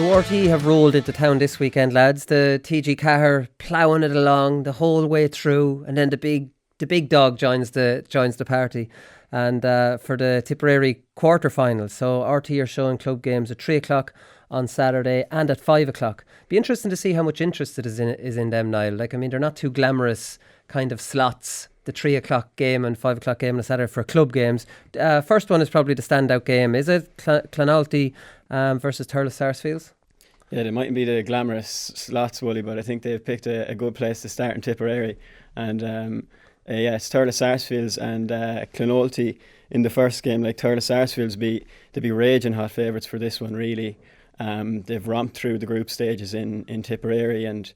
So RT have rolled into town this weekend, lads. The TG Cahir ploughing it along the whole way through, and then the big dog joins the party, and for the Tipperary quarter-final. So RT are showing club games at 3:00 on Saturday and at 5:00. Be interesting to see how much interest it is in them, Niall. Like, I mean, they're not too glamorous kind of slots, the 3:00 game and 5:00 game on Saturday for club games. First one is probably the standout game. Is it Clonalty versus Thurles Sarsfields? Yeah, they mightn't be the glamorous slots, Wooly, but I think they've picked a good place to start in Tipperary. And it's Thurles Sarsfields and Clonalty in the first game. Like, Thurles Sarsfields they'd be raging hot favourites for this one, really. They've romped through the group stages in Tipperary, and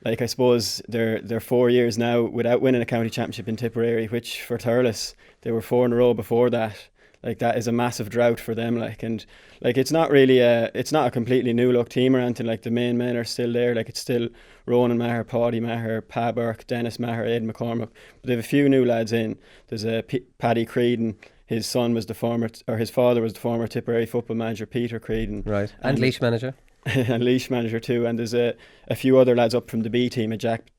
like, I suppose they're 4 years now without winning a county championship in Tipperary, which for Thurles, they were 4 in a row before that. Like, that is a massive drought for them. Like, and like, it's not a completely new look team or anything. Like, the main men are still there. Like, it's still Ronan Maher, Paddy Maher, Pa Burke, Dennis Maher, Aidan McCormick. But they have a few new lads in. There's Paddy Creedon. His father was the former Tipperary football manager, Peter Creedon. Right, and Laois manager. And Laois manager too. And there's a few other lads up from the B team, a Jack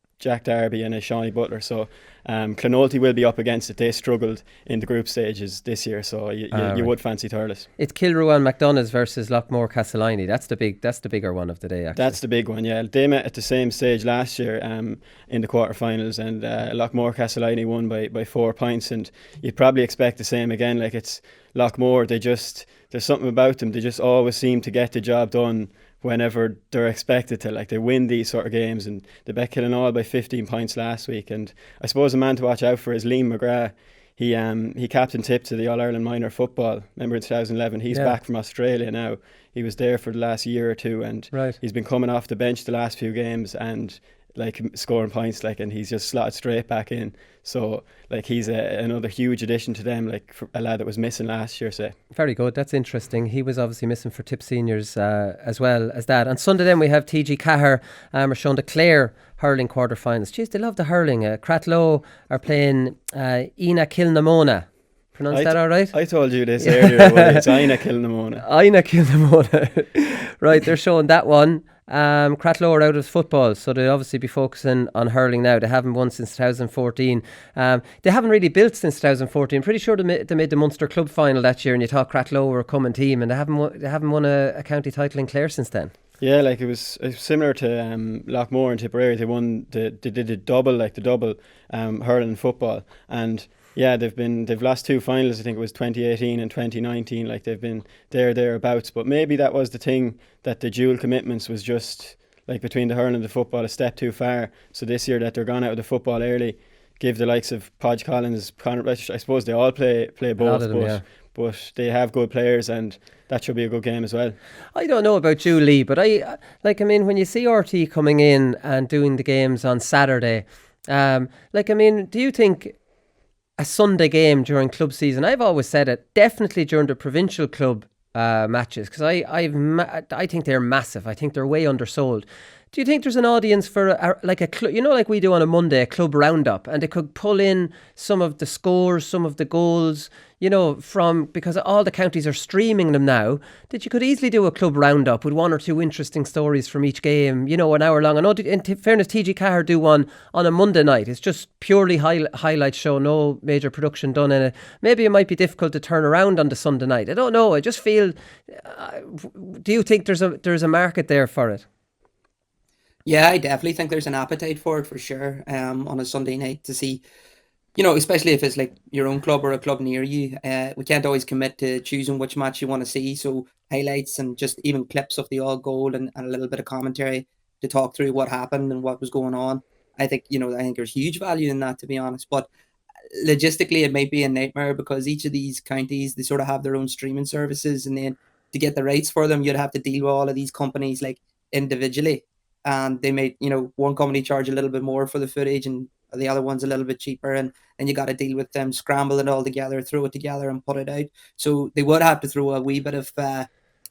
Darby and a Shawnee Butler. So Clonalty will be up against it. They struggled in the group stages this year, so you would fancy Thurles. It's Kilruan McDonough's versus Lockmore Castleiney. That's the bigger one of the day, actually. That's the big one, yeah. They met at the same stage last year in the quarterfinals, and Lockmore Castleiney won by 4 points, and you'd probably expect the same again. Like, it's Lockmore, there's something about them. They just always seem to get the job done whenever they're expected to. Like, they win these sort of games, and they bet Killinall by 15 points last week. And I suppose a man to watch out for is Liam McGrath. He captain Tip to the All-Ireland minor football, remember, in 2011. He's back from Australia now. He was there for the last year or two, and he's been coming off the bench the last few games and like scoring points, like, and he's just slotted straight back in. So like, he's another huge addition to them, like, for a lad that was missing last year, say. Very good, that's interesting. He was obviously missing for Tip Seniors as well as that. On Sunday then we have TG Cahir are showing the Clare hurling quarterfinals. Jeez, they love the hurling. Cratloe are playing Ina Kilnamona. Pronounce that all right? I told you this earlier, but it's Ina Kilnamona. Ina Kilnamona. Right, they're showing that one. Cratloe are out of football, so they'll obviously be focusing on hurling now. They haven't won since 2014. They haven't really built since 2014. Pretty sure they made the Munster Club final that year, and you thought Cratloe were a coming team, and they haven't won a county title in Clare since then. Yeah, like, it was similar to Lockmore and Tipperary. They did a double hurling football, and yeah, they've lost 2 finals. I think it was 2018 and 2019. Like, they've been thereabouts. But maybe that was the thing, that the dual commitments was just, like, between the hurling and the football, a step too far. So this year that they're gone out of the football early, give the likes of Podge Collins, Conor, I suppose they all play both, but they have good players, and that should be a good game as well. I don't know about you, Lee, but I mean, when you see RT coming in and doing the games on Saturday, do you think a Sunday game during club season, I've always said it, definitely during the provincial club matches, because I think they're massive. I think they're way undersold. Do you think there's an audience for like we do on a Monday, a club roundup, and they could pull in some of the scores, some of the goals, because all the counties are streaming them now, that you could easily do a club roundup with 1 or 2 interesting stories from each game, an hour long. I know, in fairness, TG Cahir do one on a Monday night. It's just purely highlight show, no major production done in it. Maybe it might be difficult to turn around on the Sunday night. I don't know. I just feel, do you think there's a market there for it? Yeah, I definitely think there's an appetite for it, for sure, on a Sunday night, to see, especially if it's like your own club or a club near you. We can't always commit to choosing which match you want to see, so highlights and just even clips of the all goal and a little bit of commentary to talk through what happened and what was going on. I think there's huge value in that, to be honest. But logistically, it might be a nightmare, because each of these counties, they sort of have their own streaming services, and then to get the rights for them, you'd have to deal with all of these companies like individually. And they may, one company charge a little bit more for the footage, and the other one's a little bit cheaper, and you got to deal with them, scramble it all together, throw it together and put it out. So they would have to throw a wee bit of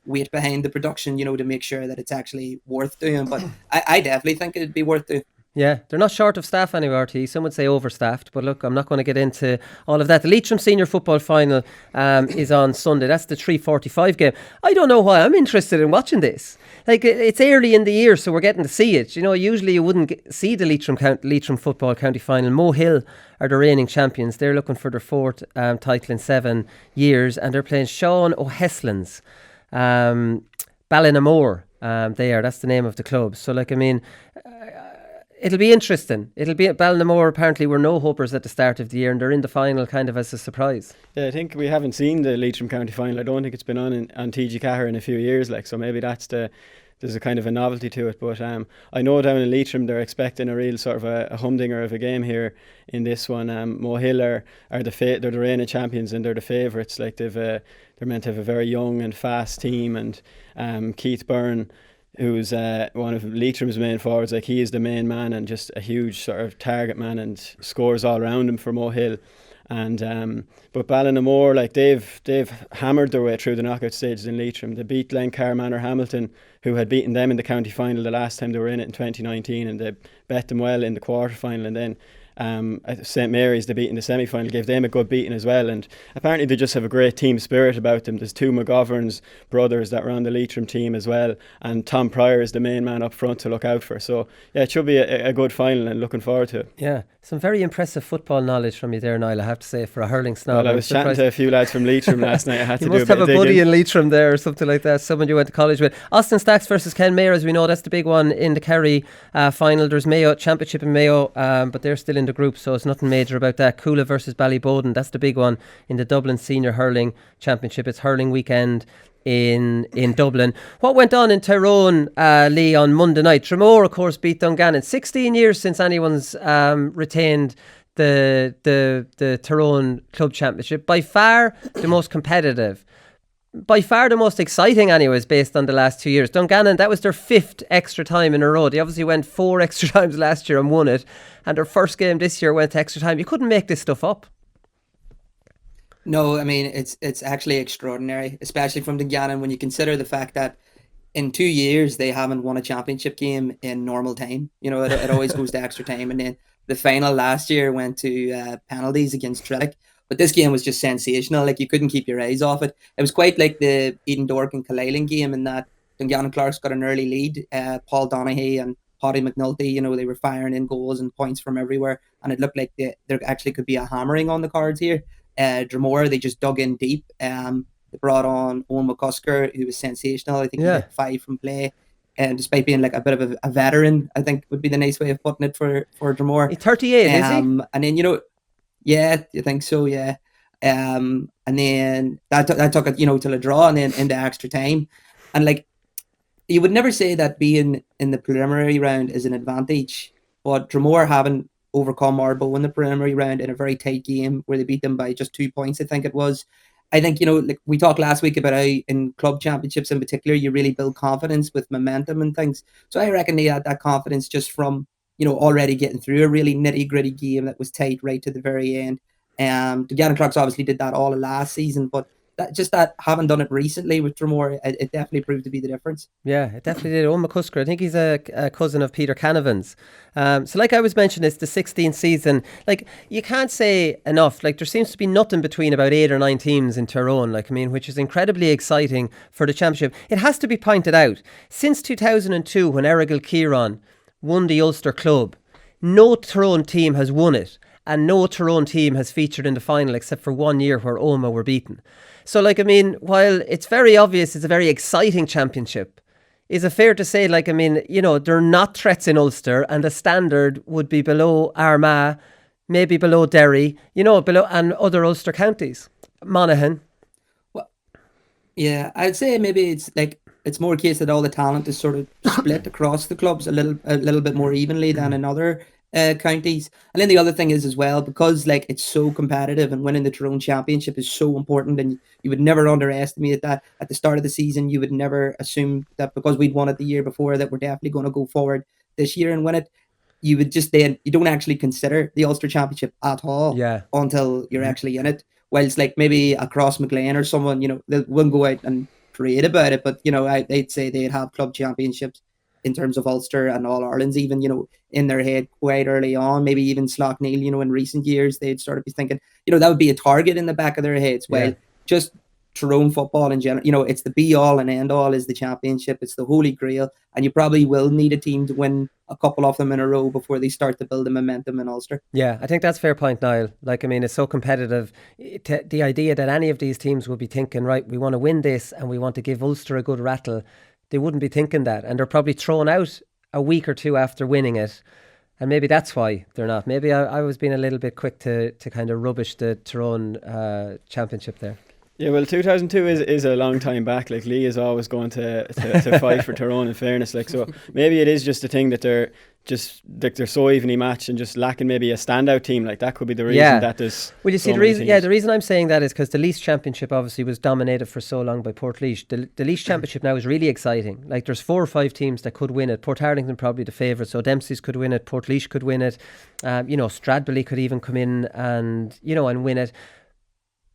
weight behind the production, to make sure that it's actually worth doing. But I definitely think it'd be worth doing. Yeah, they're not short of staff anyway, RT. Some would say overstaffed, but look, I'm not going to get into all of that. The Leitrim Senior Football Final is on Sunday. That's the 3:45 game. I don't know why I'm interested in watching this. Like, it's early in the year, so we're getting to see it. You know, usually you wouldn't see the Leitrim Football County Final. Mohill are the reigning champions. They're looking for their fourth title in 7 years, and they're playing Sean O'Heslins. Ballinamore, that's the name of the club. So, like, I mean, it'll be interesting. It'll be at Ballinamore. Apparently, we're no hopers at the start of the year, and they're in the final kind of as a surprise. Yeah, I think we haven't seen the Leitrim County Final. I don't think it's been on TG Cahir in a few years, like, so maybe there's a kind of a novelty to it. But I know down in Leitrim they're expecting a real sort of a humdinger of a game here in this one. Mohill are they're the reigning champions, and they're the favourites. Like, they're meant to have a very young and fast team, and Keith Byrne, who's one of Leitrim's main forwards, like, he is the main man and just a huge sort of target man, and scores all around him for Mohill. And but Ballinamore, like, they've hammered their way through the knockout stages in Leitrim. They beat Glencar Manor Hamilton, who had beaten them in the county final the last time they were in it in 2019, and they bet them well in the quarter final. And then at St Mary's, they beat in the semi-final, gave them a good beating as well. And apparently they just have a great team spirit about them. There's 2 McGovern's brothers that were on the Leitrim team as well, and Tom Pryor is the main man up front to look out for. So yeah, it should be a good final, and looking forward to it. Yeah, some very impressive football knowledge from you there, Niall, I have to say, for a hurling snob. Well, I was chatting to a few lads from Leitrim last night. I had to do a bit of digging. You must have a buddy in Leitrim there, or something like that, someone you went to college with. Austin Stacks versus Ken Mayer, as we know, that's the big one in the Kerry final. There's Mayo Championship in Mayo, but they're still in the group, so it's nothing major about that. Coola versus Ballyboden, that's the big one in the Dublin Senior Hurling Championship. It's hurling weekend in Dublin. What went on in Tyrone, Lee, on Monday night? Tramore, of course, beat Dungannon. 16 years since anyone's retained the Tyrone Club Championship. By far the most competitive. By far the most exciting, anyways, based on the last 2 years. Dungannon, that was their 5th extra time in a row. They obviously went 4 extra times last year and won it. And their first game this year went to extra time. You couldn't make this stuff up. No, I mean, it's actually extraordinary, especially from Dungannon, when you consider the fact that in 2 years they haven't won a championship game in normal time. You know, it always goes to extra time. And then the final last year went to penalties against Trillick. But this game was just sensational. Like, you couldn't keep your eyes off it. It was quite like the Eden Dork and Killailing game, in that Dungannon Clark's got an early lead. Paul Donaghy and Hoddy McNulty, you know, they were firing in goals and points from everywhere. And it looked like there actually could be a hammering on the cards here. Dromore, they just dug in deep. They brought on Owen McCusker, who was sensational. I think he hit 5 from play. And despite being like a bit of a veteran, I think would be the nice way of putting it for Dromore. He's 38, is he? And then, you know, yeah, you think so, yeah. And then that took it, you know, till a draw and then into extra time. And like, you would never say that being in the preliminary round is an advantage, but Dromore having overcome Arbo in the preliminary round in a very tight game where they beat them by just 2 points, I think it was. I think, you know, like we talked last week about how in club championships in particular, you really build confidence with momentum and things. So I reckon they had that confidence just from, you know, already getting through a really nitty gritty game that was tight right to the very end. The Gannon Clarks obviously did that all of last season, but that having done it recently with Dromore, it definitely proved to be the difference. Yeah, it definitely did. Owen McCusker, I think he's a cousin of Peter Canavan's. So like I was mentioning, it's the 16th season. Like, you can't say enough. Like, there seems to be nothing between about 8 or 9 teams in Tyrone, like, I mean, which is incredibly exciting for the championship. It has to be pointed out, since 2002, when Errigal Kieran won the Ulster Club, no Tyrone team has won it, and no Tyrone team has featured in the final except for 1 year where Omagh were beaten. So, like, I mean, while it's very obvious it's a very exciting championship, is it fair to say, like, I mean, you know, they're not threats in Ulster, and the standard would be below Armagh, maybe below Derry, you know, below, and other Ulster counties. Monaghan. Well, yeah, I'd say maybe it's more a case that all the talent is sort of split across the clubs a little bit more evenly than in other counties. And then the other thing is as well, because like it's so competitive and winning the Tyrone Championship is so important, and you would never underestimate that. At the start of the season, you would never assume that because we'd won it the year before that we're definitely going to go forward this year and win it. You would just then, you don't actually consider the Ulster Championship at all until you're actually in it. Whilst like maybe across McLean or someone, you know, they wouldn't go out and parade about it, but you know, they'd say they'd have club championships in terms of Ulster and All Ireland's even, in their head quite early on. Maybe even Slaughtneil, in recent years, they'd sort of be thinking, that would be a target in the back of their heads. Yeah. Well, just Tyrone football in general, it's the be all and end all is the championship. It's the holy grail, and you probably will need a team to win a couple of them in a row before they start to build the momentum in Ulster. Yeah, I think that's a fair point, Niall. It's so competitive. The idea that any of these teams will be thinking, right, we want to win this and we want to give Ulster a good rattle, they wouldn't be thinking that, and they're probably thrown out a week or two after winning it. And maybe that's why they're not. Maybe I was being a little bit quick to kind of rubbish the Tyrone championship there. Yeah, well, 2002 is a long time back. Like, Lee is always going to fight for Tyrone, in fairness. Like, so maybe it is just a thing that they're so evenly matched and just lacking maybe a standout team. Like, that could be the reason that there's. Well, you see, the reason I'm saying that is because the Laois Championship obviously was dominated for so long by Portlaoise. The Laois Championship now is really exciting. Like, there's 4 or 5 teams that could win it. Portarlington probably the favourite, so Dempsey's could win it. Portlaoise could win it. Stradbally could even come in and win it.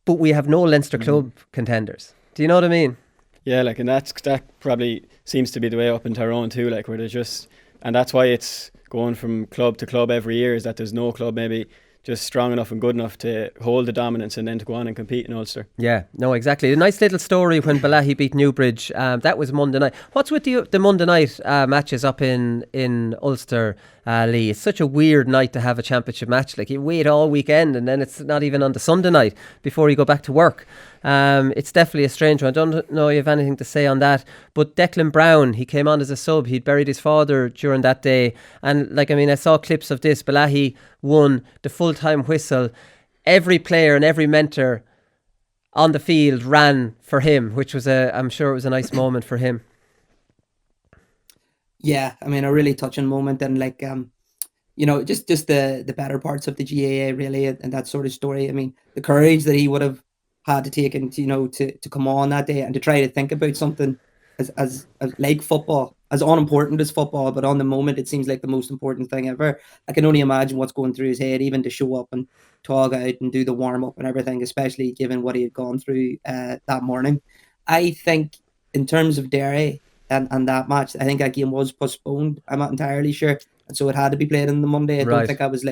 But we have no Leinster club contenders. Do you know what I mean? Yeah, like, and that probably seems to be the way up in Tyrone too, like, where there's just, and that's why it's going from club to club every year, is that there's no club maybe just strong enough and good enough to hold the dominance and then to go on and compete in Ulster. Yeah, no, exactly. A nice little story when Balahi beat Newbridge. That was Monday night. What's with the Monday night matches up in Ulster, Lee? It's such a weird night to have a championship match. Like, you wait all weekend and then it's not even on the Sunday night before you go back to work. It's definitely a strange one. I don't know if you have anything to say on that. But Declan Brown, he came on as a sub. He'd buried his father during that day. And I saw clips of this. Balahi won the full-time whistle. Every player and every mentor on the field ran for him, which was I'm sure it was a nice moment for him. Yeah, a really touching moment, and just the better parts of the GAA really, and that sort of story. The courage that he would have had to take and to come on that day and to try to think about something as like football, as unimportant as football, but on the moment it seems like the most important thing ever. I can only imagine what's going through his head, even to show up and talk out and do the warm up and everything, especially given what he had gone through that morning. I think in terms of Derry and that match, I think that game was postponed. I'm not entirely sure, and so it had to be played on the Monday. I don't think that was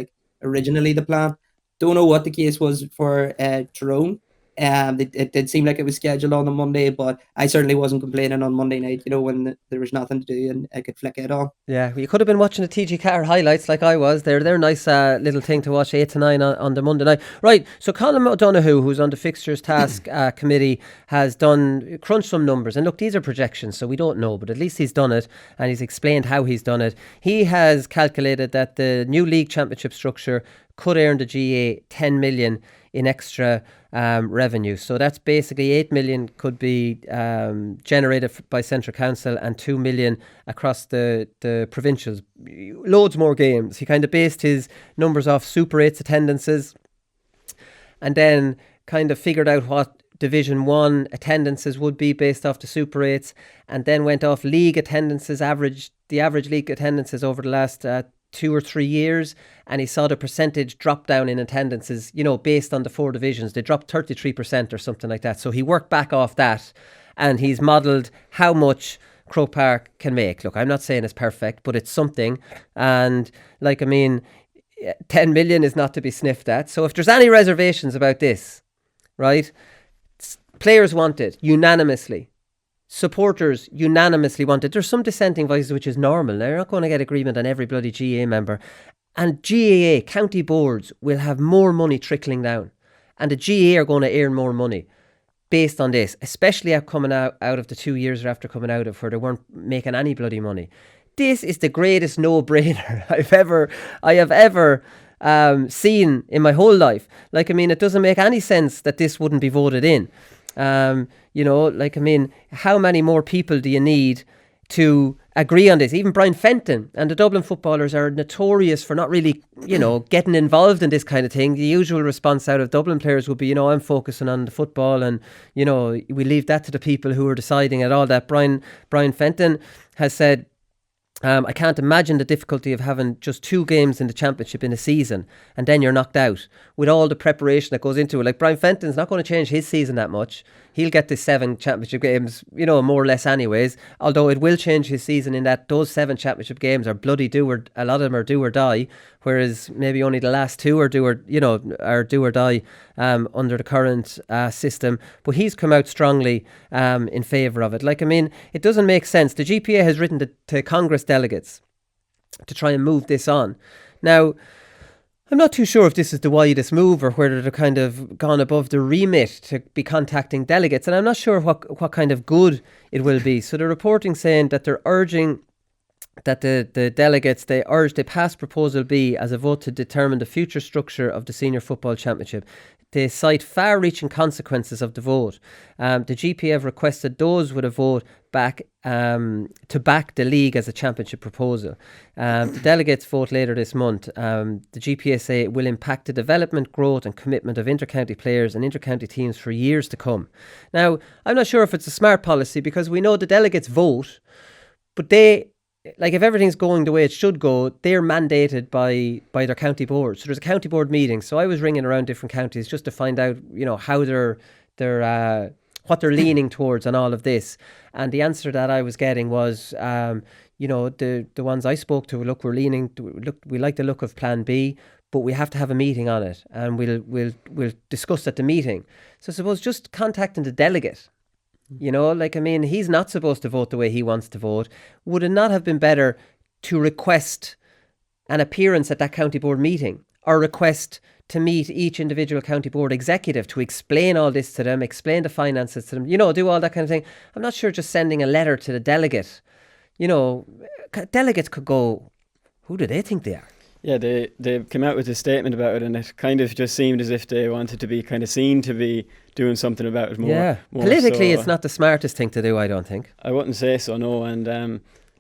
originally the plan. Don't know what the case was for Tyrone. It did seem like it was scheduled on the Monday, but I certainly wasn't complaining on Monday night, when there was nothing to do and I could flick it on. Yeah, well, you could have been watching the TG Carr highlights like I was. They're a nice little thing to watch, 8 to 9 on the Monday night. Right, so Colin O'Donoghue, who's on the Fixtures Task Committee, has crunched some numbers. And look, these are projections, so we don't know, but at least he's done it and he's explained how he's done it. He has calculated that the new league championship structure could earn the GA 10 million in extra revenue. So that's basically 8 million could be generated by Central Council and 2 million across the provincials. Loads more games. He kind of based his numbers off Super 8's attendances and then kind of figured out what Division 1 attendances would be based off the Super 8s, and then went off league attendances, the average league attendances over the last 2 or 3 years, and he saw the percentage drop down in attendances, based on the 4 divisions. They dropped 33% or something like that. So he worked back off that and he's modelled how much Croke Park can make. Look, I'm not saying it's perfect, but it's something. And 10 million is not to be sniffed at. So if there's any reservations about this, right, players want it unanimously. Supporters unanimously want it. There's some dissenting voices, which is normal. They're not going to get agreement on every bloody GAA member. And GAA, county boards, will have more money trickling down. And the GAA are going to earn more money based on this, especially coming out of the 2 years after coming out of where they weren't making any bloody money. This is the greatest no-brainer I have ever seen in my whole life. It doesn't make any sense that this wouldn't be voted in. How many more people do you need to agree on this? Even Brian Fenton and the Dublin footballers are notorious for not really, getting involved in this kind of thing. The usual response out of Dublin players would be, I'm focusing on the football and, we leave that to the people who are deciding at all that. Brian Fenton has said I can't imagine the difficulty of having just 2 games in the championship in a season and then you're knocked out with all the preparation that goes into it. Like Brian Fenton's not going to change his season that much. He'll get the 7 championship games, more or less anyways. Although it will change his season in that those 7 championship games are bloody a lot of them are do or die, whereas maybe only the last 2 are do or die under the current system. But he's come out strongly in favour of it. It doesn't make sense. The GPA has written to Congress delegates to try and move this on. Now, I'm not too sure if this is the widest move or whether they're kind of gone above the remit to be contacting delegates, and I'm not sure what kind of good it will be. So the reporting saying that they're urging that the delegates, they pass Proposal B as a vote to determine the future structure of the Senior Football Championship. They cite far-reaching consequences of the vote. The GPA have requested those with a vote to back the league as a championship proposal. The delegates vote later this month. The GPA say it will impact the development, growth and commitment of inter-county players and inter-county teams for years to come. Now, I'm not sure if it's a smart policy because we know the delegates vote, but if everything's going the way it should go, they're mandated by their county board. So there's a county board meeting. So I was ringing around different counties just to find out, how they're what they're leaning towards on all of this. And the answer that I was getting was, the ones I spoke to, we like the look of Plan B, but we have to have a meeting on it, and we'll discuss at the meeting. So I suppose just contacting the delegate. He's not supposed to vote the way he wants to vote. Would it not have been better to request an appearance at that county board meeting or request to meet each individual county board executive to explain all this to them, explain the finances to them, do all that kind of thing? I'm not sure just sending a letter to the delegate. Delegates could go, who do they think they are? Yeah, they came out with a statement about it, and it kind of just seemed as if they wanted to be kind of seen to be doing something about it more. Yeah, politically, it's not the smartest thing to do, I don't think. I wouldn't say so, no. And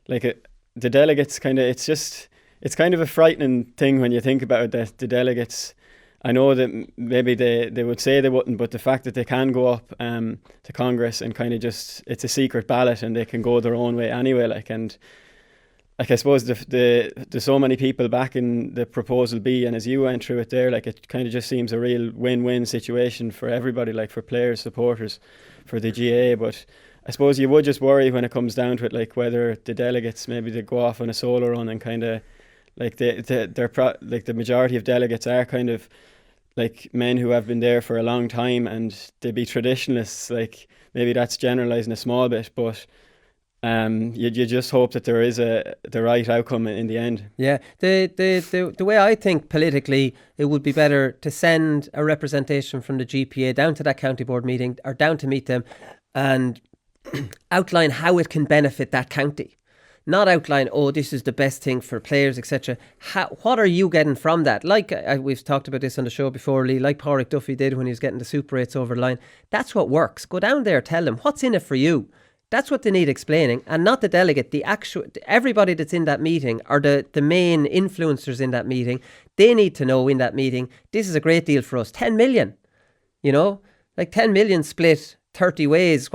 the delegates it's kind of a frightening thing when you think about it, that the delegates, I know that maybe they would say they wouldn't, but the fact that they can go up to Congress and kind of it's a secret ballot and they can go their own way anyway, and I suppose there's so many people backing the Proposal B, and as you went through it there, it kind of just seems a real win-win situation for everybody, for players, supporters, for the GA. But I suppose you would just worry when it comes down to it, whether the delegates maybe they go off on a solo run and kind of the majority of delegates are kind of men who have been there for a long time, and they be traditionalists. Maybe that's generalising a small bit, but you just hope that there is the right outcome in the end. Yeah, the way I think politically, it would be better to send a representation from the GPA down to that county board meeting or down to meet them and outline how it can benefit that county. Not outline, this is the best thing for players, etc. What are you getting from that? We've talked about this on the show before, Lee, like Pádraig Duffy did when he was getting the Super 8s over the line. That's what works. Go down there, tell them what's in it for you. That's what they need explaining, and not the delegate. Everybody that's in that meeting, or the main influencers in that meeting, they need to know in that meeting, this is a great deal for us. 10 million, 10 million split 30 ways,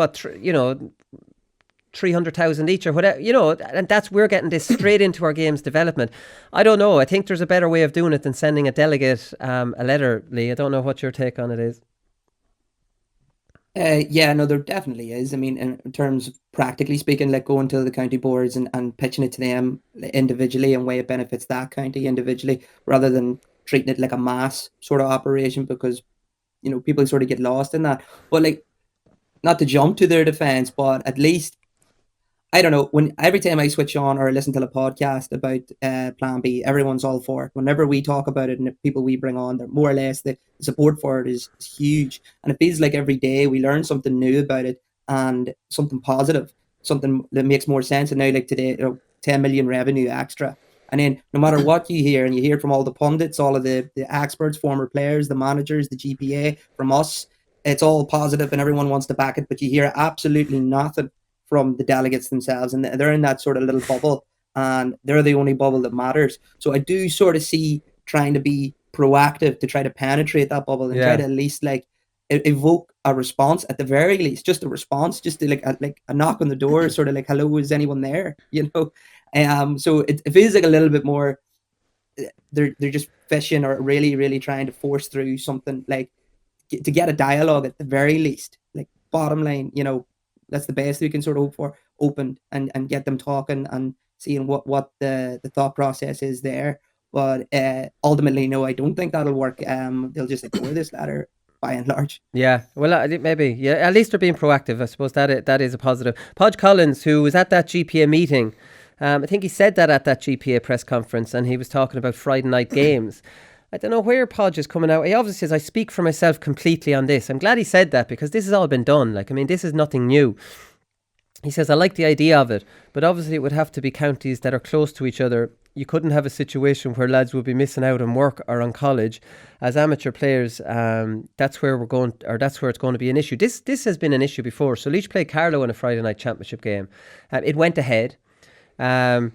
300,000 each or whatever, and we're getting this straight into our game's development. I don't know. I think there's a better way of doing it than sending a delegate a letter, Lee. I don't know what your take on it is. There definitely is. In terms of practically speaking, going to the county boards and pitching it to them individually and way it benefits that county individually, rather than treating it like a mass sort of operation, because, people sort of get lost in that. But not to jump to their defense, but at least, I don't know, every time I switch on or listen to a podcast about Plan B, everyone's all for it. Whenever we talk about it and the people we bring on, they're more or less, the support for it is huge. And it feels like every day we learn something new about it and something positive, something that makes more sense. And now, today, 10 million revenue extra. And then no matter what you hear, and you hear from all the pundits, all of the experts, former players, the managers, the GPA, from us, it's all positive and everyone wants to back it, but you hear absolutely nothing from the delegates themselves, and they're in that sort of little bubble, and they're the only bubble that matters. So I do sort of see trying to be proactive to try to penetrate that bubble and try to at least evoke a response, at the very least, just a response, just to a knock on the door, sort of hello, is anyone there? So it feels like a little bit more. They're just fishing or really really trying to force through something like to get a dialogue at the very least. Like bottom line, that's the best we can sort of hope for. Opened and get them talking and seeing what the thought process is there. But ultimately, no, I don't think that'll work. They'll just ignore this ladder by and large. Yeah, well, I think maybe. Yeah, at least they're being proactive. I suppose that is a positive. Podge Collins, who was at that GPA meeting, I think he said that at that GPA press conference, and he was talking about Friday night games. I don't know where Podge is coming out. He obviously says, I speak for myself completely on this. I'm glad he said that because this has all been done. Like, I mean, this is nothing new. He says, I like the idea of it, but obviously it would have to be counties that are close to each other. You couldn't have a situation where lads would be missing out on work or on college. As amateur players, that's where we're going, or that's where it's going to be an issue. This has been an issue before. So Laois played Carlow in a Friday night championship game. It went ahead. The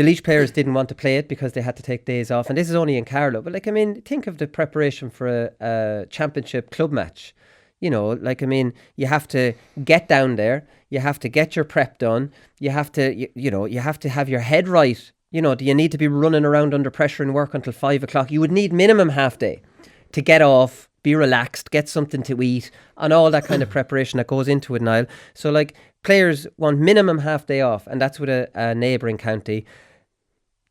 Laois players didn't want to play it because they had to take days off. And this is only in Carlow. But, like, I mean, think of the preparation for a championship club match. You know, like, I mean, you have to get down there. You have to get your prep done. You have to, you have to have your head right. You know, do you need to be running around under pressure and work until 5 o'clock? You would need minimum half day to get off, be relaxed, get something to eat, and all that kind of preparation that goes into it, Niall. So, like, players want minimum half day off, and that's with a neighbouring county.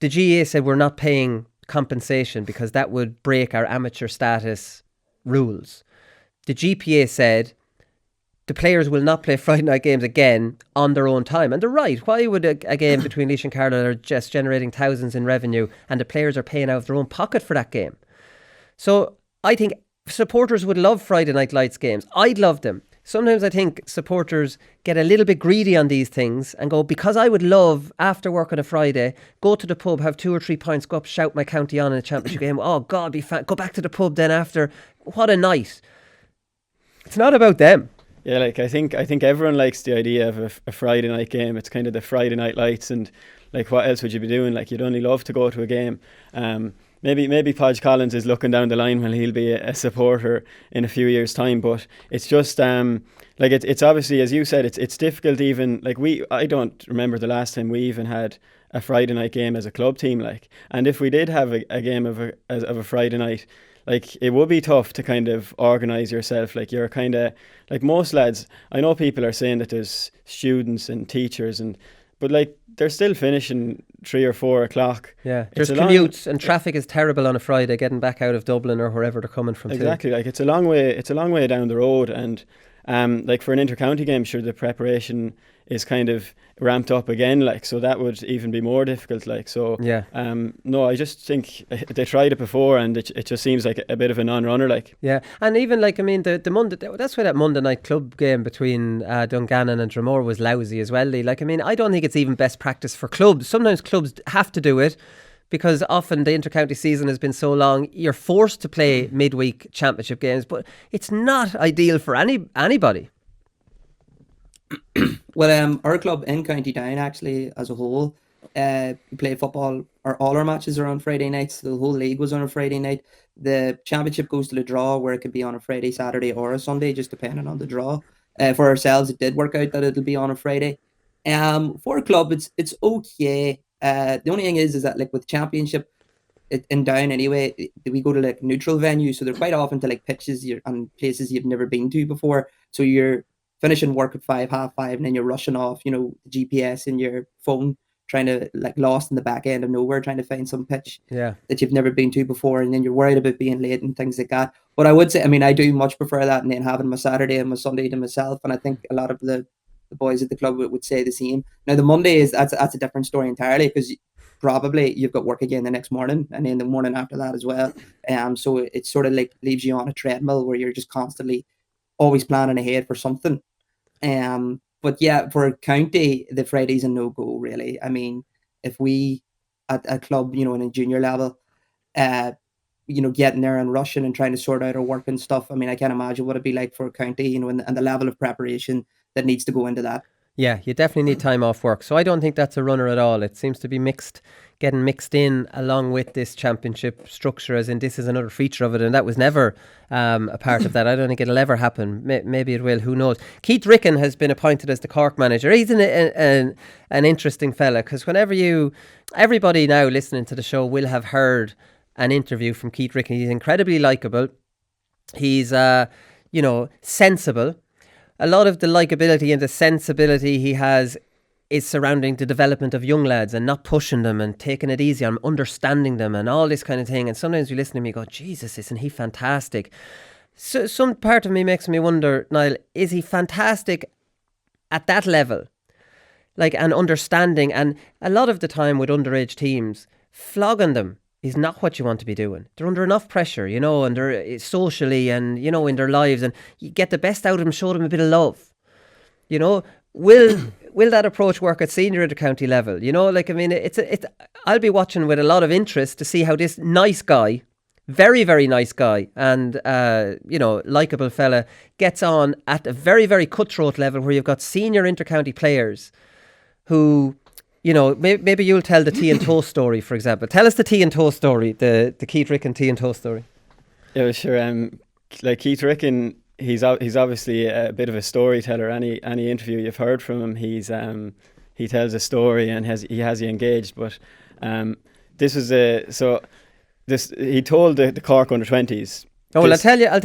The GA said we're not paying compensation because that would break our amateur status rules. The GPA said the players will not play Friday night games again on their own time. And they're right. Why would a game between Laois and Carlow that are just generating thousands in revenue and the players are paying out of their own pocket for that game? So I think supporters would love Friday night lights games. I'd love them. Sometimes I think supporters get a little bit greedy on these things and go, because I would love, after work on a Friday, go to the pub, have 2 or 3 pints, go up, shout my county on in a championship game. Oh, God, go back to the pub then after. What a night. It's not about them. Yeah, like I think everyone likes the idea of a Friday night game. It's kind of the Friday night lights, and like what else would you be doing? Like you'd only love to go to a game. Maybe Podge Collins is looking down the line when he'll be a supporter in a few years' time. But it's just like it's obviously, as you said, it's difficult. Even like I don't remember the last time we even had a Friday night game as a club team. Like, and if we did have a game of a Friday night, like it would be tough to kind of organise yourself. Like you're kind of like most lads. I know people are saying that there's students and teachers but like they're still finishing 3 or 4 o'clock. Yeah, there's commutes and traffic is terrible on a Friday getting back out of Dublin or wherever they're coming from. Exactly, like it's a long way down the road, and like for an inter-county game, sure, the preparation is kind of ramped up again, like, so that would even be more difficult, like, so yeah. No, I just think they tried it before and it just seems like a bit of a non-runner, like. Yeah, and even like, I mean, the Monday, that's why that Monday night club game between Dungannon and Dromore was lousy as well, Lee. Like, I mean, I don't think it's even best practice for clubs. Sometimes clubs have to do it because often the inter-county season has been so long, you're forced to play midweek championship games, but it's not ideal for anybody. Well, our club in County Down, actually, as a whole, we play football, all our matches are on Friday nights. The whole league was on a Friday night. The championship goes to the draw, where it could be on a Friday, Saturday, or a Sunday, just depending on the draw. For ourselves, it did work out that it'll be on a Friday. For a club, it's okay. The only thing is that, like, with championship in Down anyway, we go to like neutral venues, so they're quite often to like pitches and places you've never been to before. So you're finishing work at 5, half 5, and then you're rushing off, the GPS in your phone, trying to, like, lost in the back end of nowhere, trying to find some pitch that you've never been to before, and then you're worried about being late and things like that. But I would say, I mean, I do much prefer that, and then having my Saturday and my Sunday to myself, and I think a lot of the boys at the club would say the same. Now the Monday that's a different story entirely, because probably you've got work again the next morning, and then the morning after that as well. So it sort of like leaves you on a treadmill where you're just constantly always planning ahead for something. But yeah, for county, the Friday's a no-go, really. I mean, if we at a club, in a junior level, getting there and rushing and trying to sort out our work and stuff, I mean, I can't imagine what it'd be like for a county, and the level of preparation that needs to go into that. Yeah, you definitely need time off work. So I don't think that's a runner at all. It seems to be getting mixed in along with this championship structure, as in this is another feature of it, and that was never a part of that. I don't think it'll ever happen. Maybe it will, who knows. Keith Ricken has been appointed as the Cork manager. He's an interesting fella, because everybody now listening to the show will have heard an interview from Keith Ricken. He's incredibly likeable. He's, sensible. A lot of the likability and the sensibility he has is surrounding the development of young lads and not pushing them and taking it easy on understanding them and all this kind of thing. And sometimes you listen to me and go, Jesus, isn't he fantastic? So some part of me makes me wonder, Niall, is he fantastic at that level? Like, and understanding, and a lot of the time with underage teams, flogging them is not what you want to be doing. They're under enough pressure, and they're socially and, in their lives, and you get the best out of them, show them a bit of love. Will that approach work at senior intercounty level? I'll be watching with a lot of interest to see how this nice guy, very, very nice guy, and, likeable fella, gets on at a very, very cutthroat level where you've got senior intercounty players who, maybe you'll tell the tea and toast story, for example. Tell us the tea and toast story, the Keith Ricken tea and toast story. Yeah, well, sure. Like Keith Ricken, he's obviously a bit of a storyteller. Any interview you've heard from him, he tells a story and he has you engaged. But he told the Cork under-20s. Oh, well, I'll tell you. I'll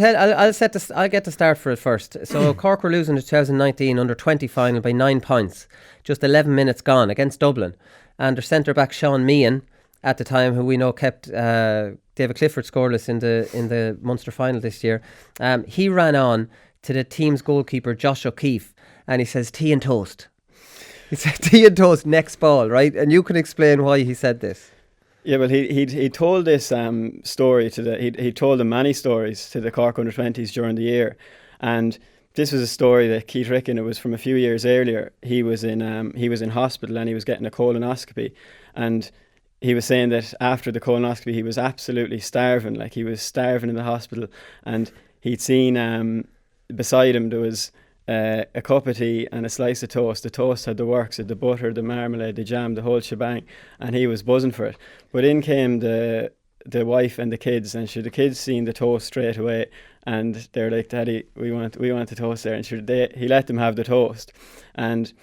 get the start for it first. So Cork were losing the 2019 under-20 final by 9 points, just 11 minutes gone against Dublin, and their centre back Sean Meehan at the time, who we know kept David Clifford scoreless in the Munster final this year. He ran on to the team's goalkeeper Josh O'Keefe, and he says, "Tea and toast." He said, "Tea and toast, next ball," right? And you can explain why he said this. Yeah, well, he told this story he told them many stories to the Cork under-20s during the year, and this was a story that Keith Ricken, it was from a few years earlier. He was in hospital and he was getting a colonoscopy, and he was saying that after the colonoscopy he was absolutely starving, like he was starving in the hospital, and he'd seen beside him there was a cup of tea and a slice of toast. The toast had the works, had the butter, the marmalade, the jam, the whole shebang, and he was buzzing for it. But in came the wife and the kids, and the kids seen the toast straight away, and they're like, "Daddy, we want the toast there." And he let them have the toast, and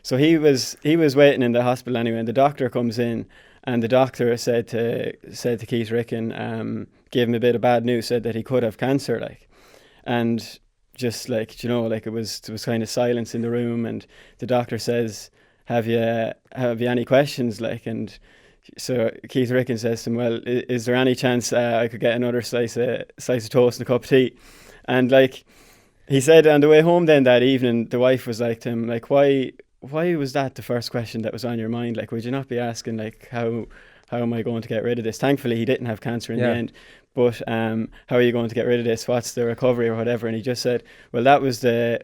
so he was waiting in the hospital anyway. And the doctor comes in, and the doctor said to Keith Ricken, gave him a bit of bad news, said that he could have cancer, like, and just like, it was kind of silence in the room, and the doctor says, have you any questions, like? And so Keith Ricken says to him, "Well, is there any chance I could get another slice of toast and a cup of tea?" And like he said on the way home then that evening, the wife was like to him, like, why was that the first question that was on your mind? Like, would you not be asking, like, how am I going to get rid of this? Thankfully he didn't have cancer in the end, but how are you going to get rid of this? What's the recovery or whatever? And he just said, well, that was the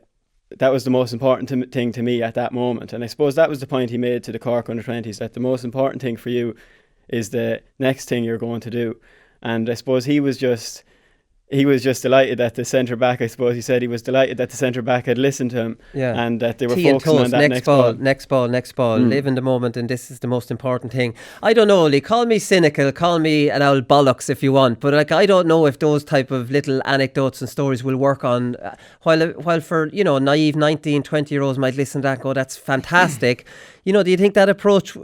most important thing to me at that moment. And I suppose that was the point he made to the Cork under-20s, that the most important thing for you is the next thing you're going to do. And I suppose he was just delighted that the centre back, I suppose he said he was delighted that the centre back had listened to him, and that they were focusing on that next ball. Live in the moment, and this is the most important thing. I don't know, Lee, call me cynical, call me an old bollocks if you want, but like, I don't know if those type of little anecdotes and stories will work on, while for, naive 19, 20-year-olds might listen to that and go, that's fantastic. Do you think that approach...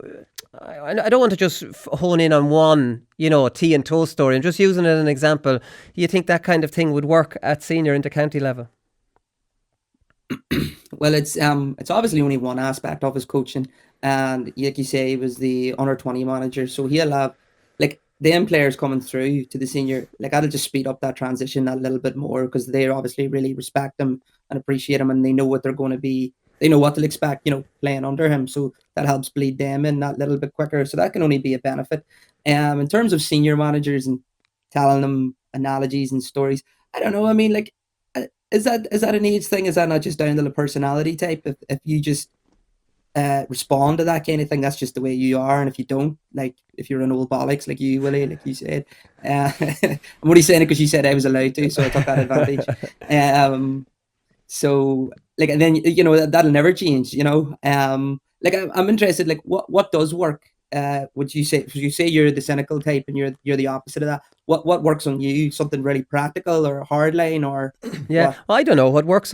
I don't want to just hone in on one, tea and toast story. I'm just using it as an example. Do you think that kind of thing would work at senior intercounty level? Well, it's obviously only one aspect of his coaching, and like you say, he was the under-20 manager, so he'll have like them players coming through to the senior. Like, that'll just speed up that transition a little bit more, because they obviously really respect him and appreciate him, and they know what they're going to be. They know what to expect, playing under him. So that helps bleed them in that little bit quicker. So that can only be a benefit. In terms of senior managers and telling them analogies and stories, I don't know. I mean, like, is that an age thing? Is that not just down to the personality type? If you just respond to that kind of thing, that's just the way you are. And if you don't, like, if you're an old bollocks like you, Willie, like you said, I'm only saying it because you said I was allowed to, so I took that advantage. So like, and then that'll never change. Like I'm interested. Like what does work? Would you say you're the cynical type and you're the opposite of that? What works on you? Something really practical or a hard line or Yeah, what? I don't know. What works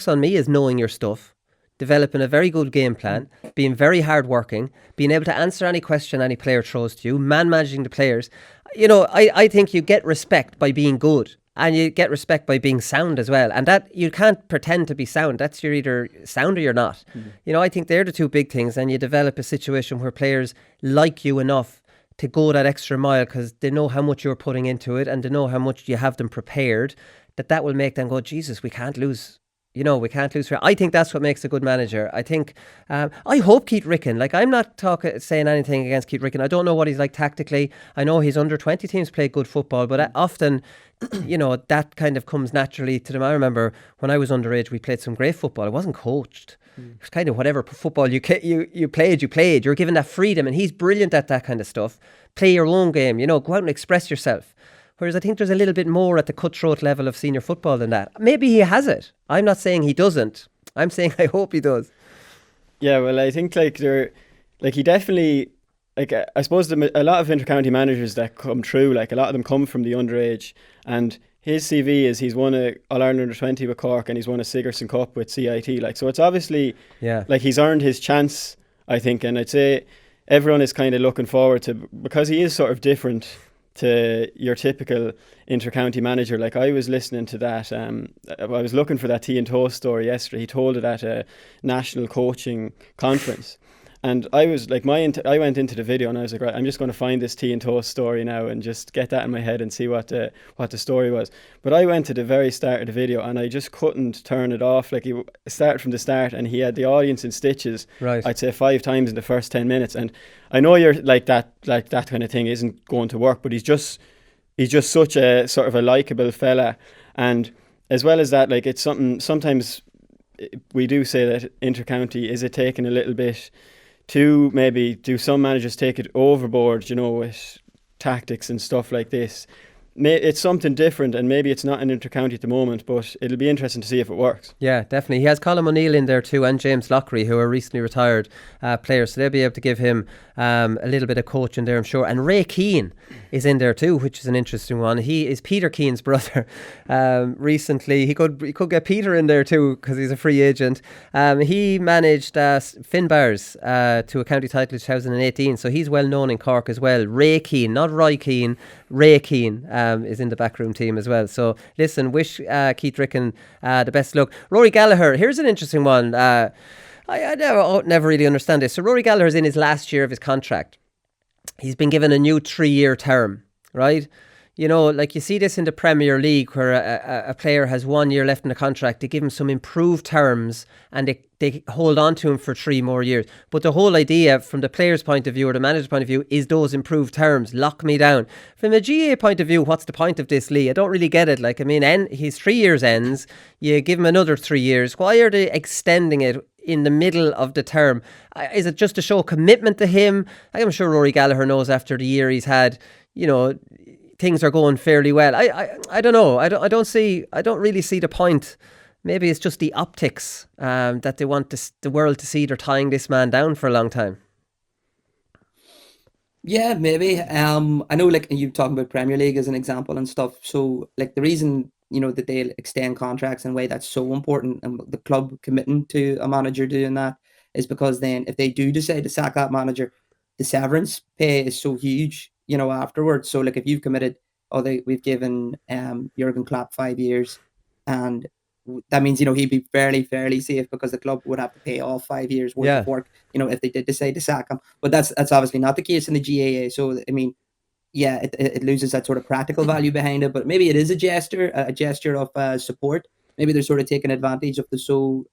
on me is knowing your stuff, developing a very good game plan, being very hardworking, being able to answer any question any player throws to you, man managing the players. I think you get respect by being good. And you get respect by being sound as well. And that you can't pretend to be sound. That's you're either sound or you're not. I think they're the two big things. And you develop a situation where players like you enough to go that extra mile because they know how much you're putting into it and they know how much you have them prepared, that will make them go, Jesus, we can't lose. We can't lose. I think that's what makes a good manager. I think, I hope Keith Ricken, like I'm not saying anything against Keith Ricken. I don't know what he's like tactically. I know his under 20 teams play good football, but often, that kind of comes naturally to them. I remember when I was underage, we played some great football. I wasn't coached. It was kind of whatever football you played. You're given that freedom, and he's brilliant at that kind of stuff. Play your own game, go out and express yourself. Whereas I think there's a little bit more at the cutthroat level of senior football than that. Maybe he has it. I'm not saying he doesn't. I'm saying I hope he does. Yeah, well, I think he definitely, I suppose a lot of intercounty managers that come through, like a lot of them come from the underage, and his CV is he's won a All-Ireland under-20 with Cork and he's won a Sigerson Cup with CIT. So it's obviously, he's earned his chance, I think, and I'd say everyone is kind of looking forward to, because he is sort of different to your typical intercounty manager. Like I was listening to that, I was looking for that tea and toast story yesterday. He told it at a national coaching conference. And I was like, I went into the video and I was like, right, I'm just going to find this tea and toast story now and just get that in my head and see what the story was. But I went to the very start of the video and I just couldn't turn it off. Like he started from the start and he had the audience in stitches, right, I'd say 5 times in the first 10 minutes. And I know you're like that kind of thing isn't going to work, but he's just such a sort of a likable fella. And as well as that, like it's something, sometimes we do say that intercounty, is it taking a little bit to, maybe do some managers take it overboard, with tactics and stuff like this? It's something different, and maybe it's not an intercounty at the moment, but it'll be interesting to see if it works. Yeah, definitely. He has Colin O'Neill in there too, and James Lockery, who are recently retired players, so they'll be able to give him a little bit of coaching there, I'm sure. And Ray Keane is in there too, which is an interesting one. He is Peter Keane's brother. Recently, he could get Peter in there too because he's a free agent. He managed Finbars to a county title in 2018, so he's well known in Cork as well. Ray Keane, not Roy Keane. Ray Keane is in the backroom team as well. So listen, wish Keith Ricken the best luck. Rory Gallagher, here's an interesting one. I never really understand this. So Rory Gallagher's in his last year of his contract. He's been given a new 3-year term, right? Like you see this in the Premier League where a player has 1 year left in the contract. They give him some improved terms and they hold on to him for 3 more years. But the whole idea from the player's point of view or the manager's point of view is those improved terms. Lock me down. From a GA point of view, what's the point of this, Lee? I don't really get it. Like, I mean, his 3 years ends. You give him another 3 years. Why are they extending it in the middle of the term? Is it just to show commitment to him? I'm sure Rory Gallagher knows after the year he's had, things are going fairly well. I don't know. I don't really see the point. Maybe it's just the optics that they want the world to see they're tying this man down for a long time. Yeah, maybe. I know, like you talking about Premier League as an example and stuff. So, like the reason that they extend contracts and why that's so important, and the club committing to a manager doing that, is because then if they do decide to sack that manager, the severance pay is so huge, afterwards. So, like if you've committed, we've given Jurgen Klopp 5 years, and that means he'd be fairly safe because the club would have to pay all 5 years worth of work, if they did decide to sack him. But that's obviously not the case in the GAA. So I mean, yeah, it loses that sort of practical value behind it. But maybe it is a gesture of support. Maybe they're sort of taking advantage of the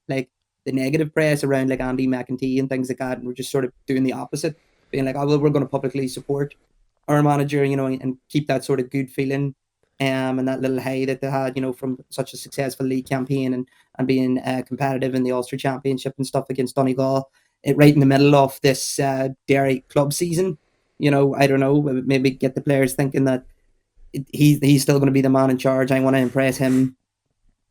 negative press around like Andy McEntee and things like that, and we're just sort of doing the opposite, being like, oh well, we're going to publicly support our manager, and keep that sort of good feeling. And that little high that they had, from such a successful league campaign and being competitive in the Ulster Championship and stuff against Donegal, right in the middle of this Derry club season. I don't know, maybe get the players thinking that he's still going to be the man in charge. I want to impress him.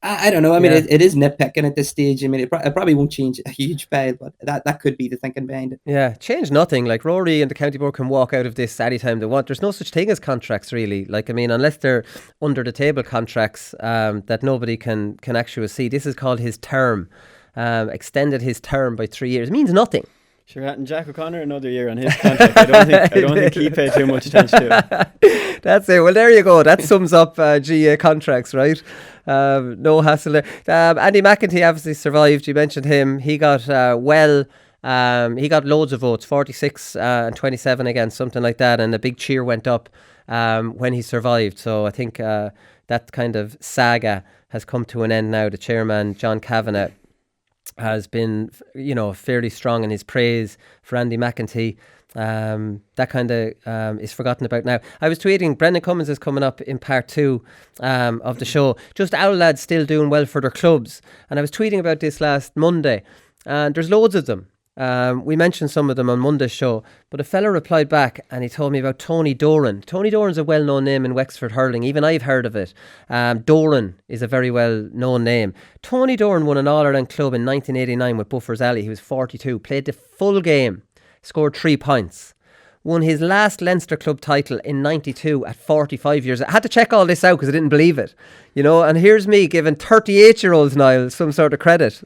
I don't know. I mean, Yeah. it is nitpicking at this stage. I mean, it probably won't change a huge pile, but that could be the thinking behind it. Yeah, change nothing. Like Rory and the county board can walk out of this anytime they want. There's no such thing as contracts, really. Like I mean, unless they're under the table contracts that nobody can actually see. This is called his term. Extended his term by 3 years. It means nothing. Sure, and Jack O'Connor another year on his contract. I don't think he paid too much attention to it. That's it. Well, there you go. That sums up GA contracts, right? No hassle there. Andy McEntee obviously survived. You mentioned him. He got he got loads of votes, 46 and 27 again, something like that. And a big cheer went up when he survived. So I think that kind of saga has come to an end now. The chairman, John Kavanagh, has been, fairly strong in his praise for Andy McEntee. That kind of is forgotten about now. I was tweeting, Brendan Cummins is coming up in part 2 of the show. Just our lads still doing well for their clubs. And I was tweeting about this last Monday. And there's loads of them. We mentioned some of them on Monday's show, but a fella replied back and he told me about Tony Doran. Tony Doran's a well-known name in Wexford hurling. Even I've heard of it. Doran is a very well-known name. Tony Doran won an All-Ireland club in 1989 with Buffers Alley. He was 42, played the full game, scored 3 points. Won his last Leinster club title in 92 at 45 years. I had to check all this out because I didn't believe it. And here's me giving 38-year-olds, Niall, some sort of credit.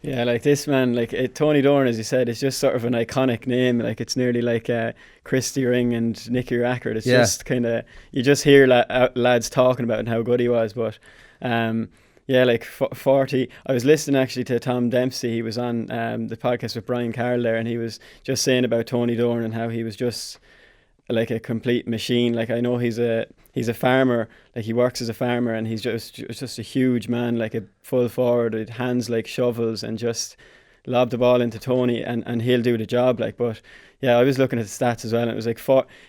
Yeah, like this man, Tony Doran, as you said, is just sort of an iconic name. Like it's nearly like Christy Ring and Nicky Rackard. It's just kind of, you just hear lads talking about and how good he was. But 40. I was listening actually to Tom Dempsey. He was on the podcast with Brian Carroll there, and he was just saying about Tony Doran and how he was just like a complete machine. Like I know he's a farmer, like he works as a farmer, and he's just a huge man, like a full forward with hands like shovels, and just lob the ball into Tony and he'll do the job. But yeah, I was looking at the stats as well, and it was like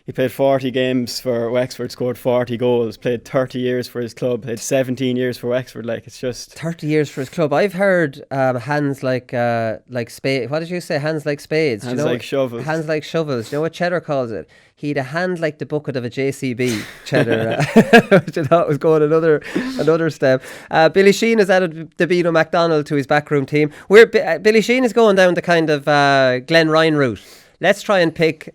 he played 40 games for Wexford, scored 40 goals, played 30 years for his club, played 17 years for Wexford. Like it's just 30 years for his club. I've heard hands like spades. What did you say? Hands like spades. Hands like shovels. Hands like shovels. You know what Cheddar calls it? He had a hand like the bucket of a JCB, Cheddar, which I thought was going another step. Billy Sheen has added Davino MacDonald to his backroom team. Billy Sheen is going down the kind of Glen Ryan route. Let's try and pick,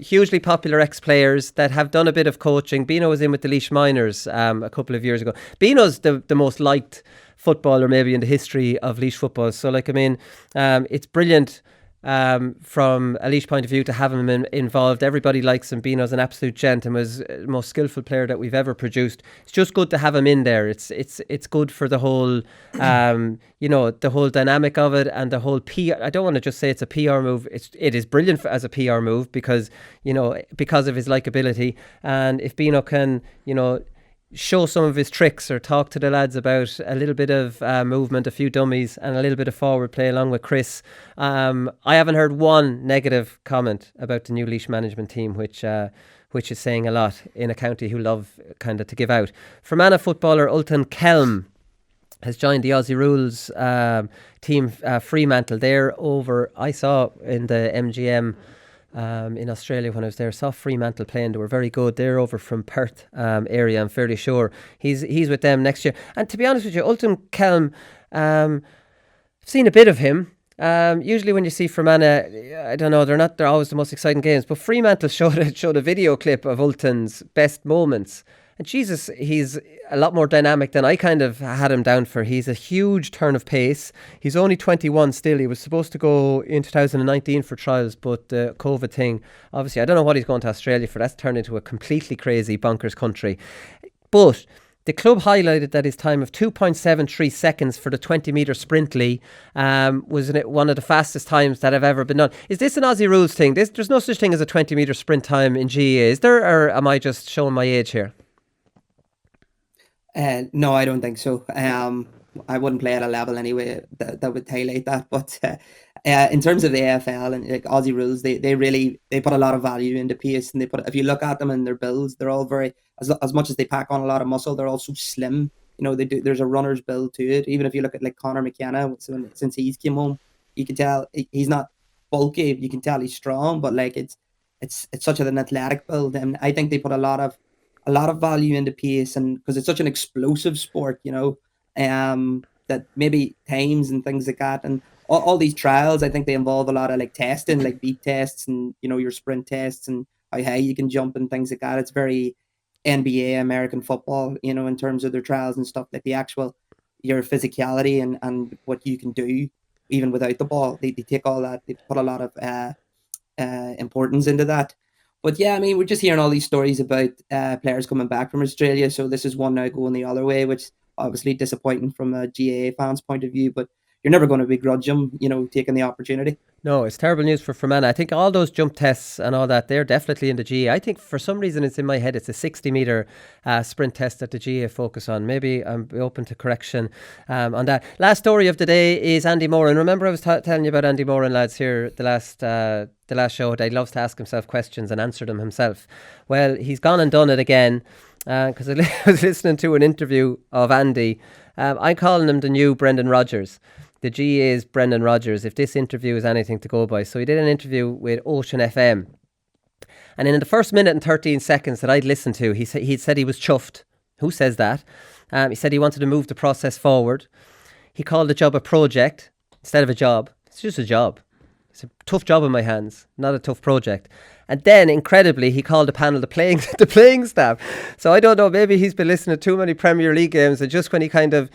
hugely popular ex-players that have done a bit of coaching. Beano was in with the Laois Miners a couple of years ago. Beano's the most liked footballer maybe in the history of Laois football. So, it's brilliant from a Laois point of view to have him involved. Everybody likes him. Beano's an absolute gent and was the most skillful player that we've ever produced. It's just good to have him in there. It's good for the whole the whole dynamic of it, and the whole PR. I don't want to just say it's a PR move. It is brilliant as a PR move because of his likability. And if Beano can show some of his tricks or talk to the lads about a little bit of movement, a few dummies and a little bit of forward play along with Chris. I haven't heard one negative comment about the new Laois management team, which is saying a lot in a county who love kind of to give out. Fermanagh footballer Ultan Kelm has joined the Aussie Rules team, Fremantle. They're over, I saw in the MGM in Australia when I was there, saw Fremantle playing. They were very good. They're over from Perth area, I'm fairly sure. He's with them next year. And to be honest with you, Ultan Kelm, I've seen a bit of him. Usually when you see Fermanagh, I don't know, they're always the most exciting games, but Fremantle showed a video clip of Ultan's best moments. And Jesus, he's a lot more dynamic than I kind of had him down for. He's a huge turn of pace. He's only 21 still. He was supposed to go in 2019 for trials, but the COVID thing, obviously, I don't know what he's going to Australia for. That's turned into a completely crazy bonkers country. But the club highlighted that his time of 2.73 seconds for the 20-metre sprint league was one of the fastest times that have ever been done. Is this an Aussie Rules thing? There's no such thing as a 20-metre sprint time in GAA, is there? Or am I just showing my age here? No, I don't think so. I wouldn't play at a level anyway that would highlight that. But in terms of the AFL and like Aussie Rules, they put a lot of value into pace, and if you look at them and their builds, they're all very, as much as they pack on a lot of muscle, they're all so slim. There's a runner's build to it. Even if you look at like Conor McKenna, since he's came home, you can tell he's not bulky. You can tell he's strong, but like it's such an athletic build, and I think they put a lot of value into pace, and because it's such an explosive sport, that maybe times and things like that, and all these trials, I think they involve a lot of like testing, like beat tests and your sprint tests and how high you can jump and things like that. It's very NBA American football, in terms of their trials and stuff, like the actual your physicality and what you can do even without the ball. They take all that, they put a lot of importance into that. But yeah, I mean, we're just hearing all these stories about players coming back from Australia. So this is one now going the other way, which obviously disappointing from a GAA fans' point of view. But you're never going to begrudge them, taking the opportunity. No, it's terrible news for Fermanagh. I think all those jump tests and all that, they're definitely in the GA. I think for some reason it's in my head, it's a 60-metre sprint test that the GA focus on. Maybe I'm open to correction on that. Last story of the day is Andy Moran. Remember I was telling you about Andy Moran, lads, here the last show, that he loves to ask himself questions and answer them himself. Well, he's gone and done it again, because I was listening to an interview of Andy. I'm calling him the new Brendan Rodgers. The GA's Brendan Rodgers, if this interview is anything to go by. So he did an interview with Ocean FM. And in the first minute and 13 seconds that I'd listened to, he said he was chuffed. Who says that? He said he wanted to move the process forward. He called the job a project instead of a job. It's just a job. It's a tough job in my hands, not a tough project. And then, incredibly, he called the panel the playing staff. So I don't know, maybe he's been listening to too many Premier League games, and just when he kind of,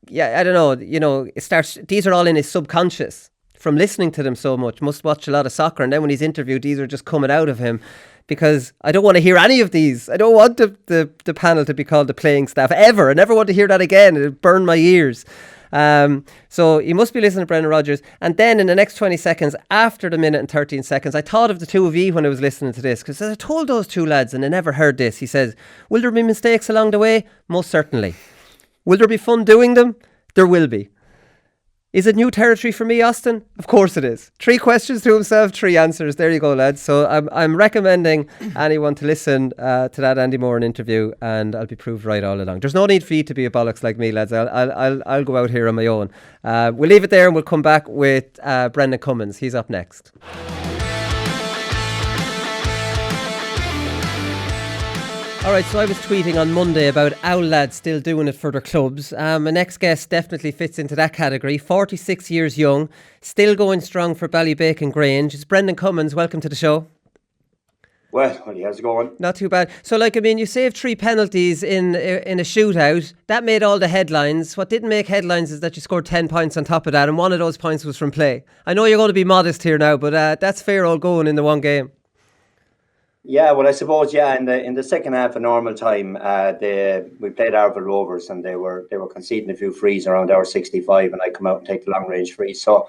I don't know, it starts, these are all in his subconscious from listening to them so much, must watch a lot of soccer, and then when he's interviewed, these are just coming out of him, because I don't want to hear any of these. I don't want the panel to be called the playing staff ever. I never want to hear that again. It'll burn my ears. So you must be listening to Brendan Rodgers. And then in the next 20 seconds, after the minute and 13 seconds, I thought of the two of you when I was listening to this, because I told those two lads and they never heard this. He says, will there be mistakes along the way? Most certainly. Will there be fun doing them? There will be. Is it new territory for me, Austin? Of course it is. 3 questions to himself, 3 answers. There you go, lads. So I'm recommending anyone to listen to that Andy Moran interview, and I'll be proved right all along. There's no need for you to be a bollocks like me, lads. I'll go out here on my own. We'll leave it there and we'll come back with Brendan Cummins. He's up next. Alright, so I was tweeting on Monday about Owl lads still doing it for their clubs. My next guest definitely fits into that category. 46 years young, still going strong for Ballybacon Grange. It's Brendan Cummins. Welcome to the show. Well, how's it going? Not too bad. So, you saved 3 penalties in a shootout. That made all the headlines. What didn't make headlines is that you scored 10 points on top of that, and one of those points was from play. I know you're going to be modest here now, but that's fair all going in the one game. Yeah, well, I suppose, in the second half of normal time, we played Arville Rovers, and they were conceding a few frees around hour 65, and I come out and take the long range free. So,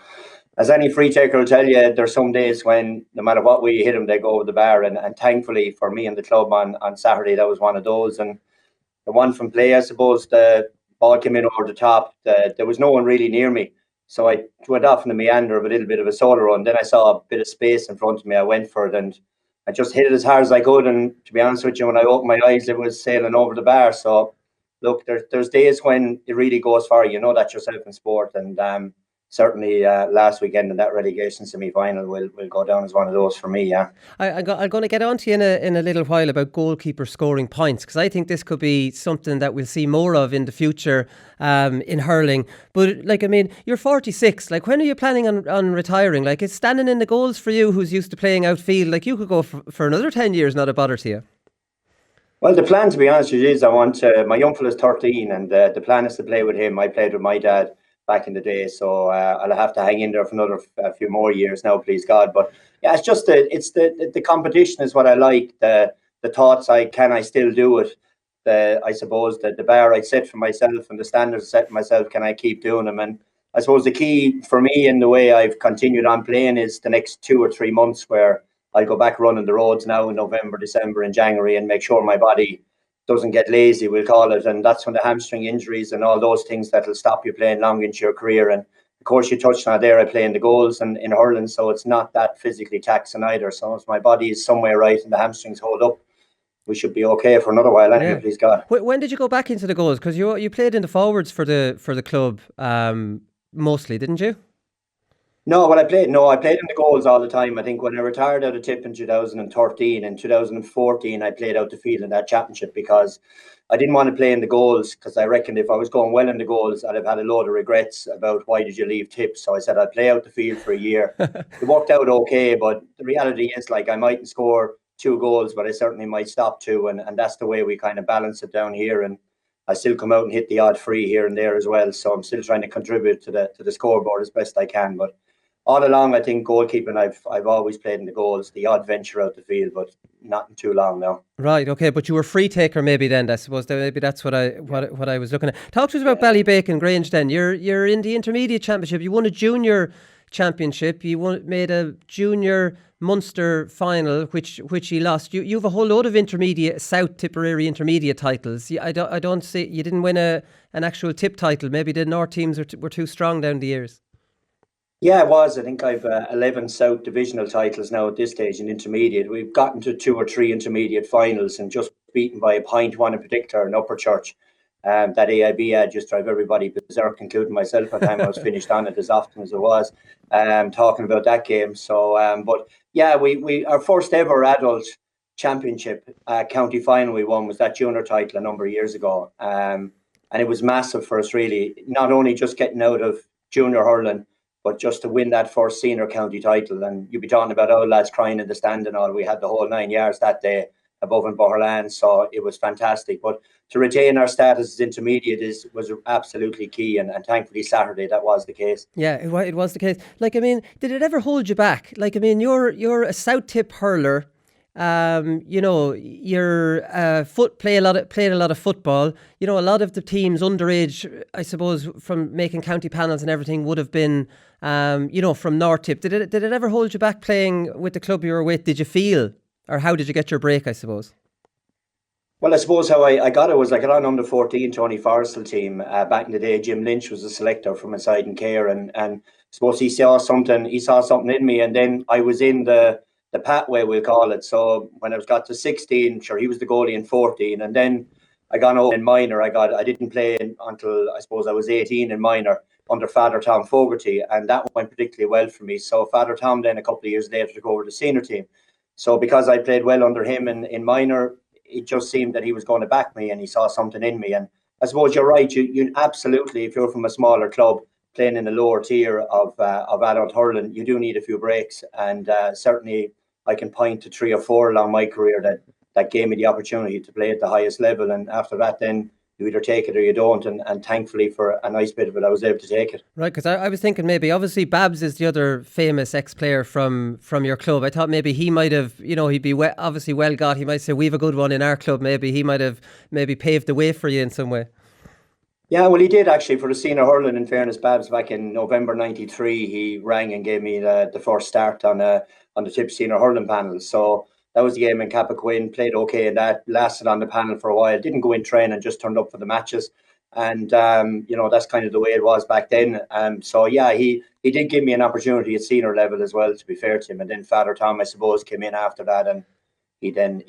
as any free taker will tell you, there's some days when no matter what way you hit them, they go over the bar, and thankfully for me and the club on Saturday, that was one of those. And the one from play, I suppose, the ball came in over the top. There was no one really near me, so I went off in the meander of a little bit of a solo run. Then I saw a bit of space in front of me. I went for it, and I just hit it as hard as I could, and to be honest with you, when I opened my eyes, it was sailing over the bar. So, look, there's days when it really goes for you. You know that yourself in sport, and certainly last weekend in that relegation semi-final will go down as one of those for me, yeah. I'm going to get on to you in a little while about goalkeepers scoring points, because I think this could be something that we'll see more of in the future in hurling. But, you're 46. When are you planning on retiring? Is standing in the goals for you, who's used to playing outfield? You could go for another 10 years, not a bother to you. Well, the plan, to be honest with you, is I want my young fella's 13, and the plan is to play with him. I played with my dad back in the day, so I'll have to hang in there for another few more years now, please God. But yeah, it's just the competition is what I like. The thoughts can I still do it? I suppose the bar I set for myself and the standards I set for myself, can I keep doing them? And I suppose the key for me in the way I've continued on playing is the next 2 or 3 months where I'll go back running the roads now in November, December and January, and make sure my body doesn't get lazy, we'll call it. And that's when the hamstring injuries and all those things that'll stop you playing long into your career. And of course, you touched on it there, I play in the goals and in hurling, so it's not that physically taxing either. So if my body is somewhere right and the hamstrings hold up, we should be okay for another while anyway, please God. When did you go back into the goals? Because you played in the forwards for the club mostly, didn't you? No, well, I played in the goals all the time. I think when I retired out of Tip in 2013, in 2014, I played out the field in that championship because I didn't want to play in the goals because I reckoned if I was going well in the goals, I'd have had a load of regrets about why did you leave Tip. So I said I'd play out the field for a year. It worked out okay, but the reality is like I mightn't score two goals, but I certainly might stop two, and that's the way we kind of balance it down here. And I still come out and hit the odd free here and there as well. So I'm still trying to contribute to the scoreboard as best I can, but all along, I think goalkeeping. I've always played in the goals, the odd venture out the field, but not in too long now. Right, okay, but you were free taker maybe then. I suppose maybe that's what I was looking at. Talk to us about Ballybacon Grange then. You're in the intermediate championship. You won a junior championship. Made a junior Munster final, which you lost. You've a whole load of intermediate South Tipperary intermediate titles. I don't see you didn't win an actual Tip title. Maybe the North teams were too strong down the years. Yeah, it was. I think I've 11 South divisional titles now at this stage in intermediate. We've gotten to two or three intermediate finals and just beaten by a point, one in particular in Upper Church. That AIB had just drive everybody berserk, including myself by the time I was finished on it, as often as it was, talking about that game. So, but yeah, we our first ever adult championship county final we won was that junior title a number of years ago. And it was massive for us, really, not only just getting out of junior hurling, but just to win that first senior county title. And you'd be talking about old lads crying in the stand and all. We had the whole 9 yards that day above in Boherland, so it was fantastic. But to retain our status as intermediate was absolutely key, and thankfully Saturday that was the case. Yeah, it was the case. Like, I mean, did it ever hold you back? Like, I mean, you're a South Tip hurler. You know, you're played a lot of football. You know, a lot of the teams underage, I suppose, from making county panels and everything would have been, you know, from North Tip. Did it ever hold you back playing with the club you were with? Did you feel, or how did you get your break, I suppose? Well, I suppose how I got it was I got on under 14 Tony Forrestal team back in the day. Jim Lynch was a selector from inside in Care, and I suppose he saw something in me, and then I was in the pathway, we'll call it. So when I got to 16, sure, he was the goalie in 14, and then I got over in minor. I didn't play until I suppose I was 18 in minor under Father Tom Fogarty, and that went particularly well for me. So Father Tom then a couple of years later took over the senior team. So because I played well under him in minor, it just seemed that he was going to back me, and he saw something in me. And I suppose you're right. You absolutely, if you're from a smaller club playing in a lower tier of adult hurling, you do need a few breaks. And certainly, I can point to three or four along my career that gave me the opportunity to play at the highest level. And after that, then you either take it or you don't. And thankfully, for a nice bit of it, I was able to take it. Right, because I was thinking maybe, obviously, Babs is the other famous ex-player from your club. I thought maybe he might have, you know, he'd be obviously well got. He might say, we've a good one in our club. Maybe he might have paved the way for you in some way. Yeah, well, he did actually for the senior hurling. In fairness, Babs, back in November '93, he rang and gave me the first start on the Tip senior hurling panel. So that was the game in Cappoquin. Played okay in that. Lasted on the panel for a while. Didn't go in training, just turned up for the matches. And you know, that's kind of the way it was back then. So yeah, he did give me an opportunity at senior level as well, to be fair to him. And then Father Tom, I suppose, came in after that, and he then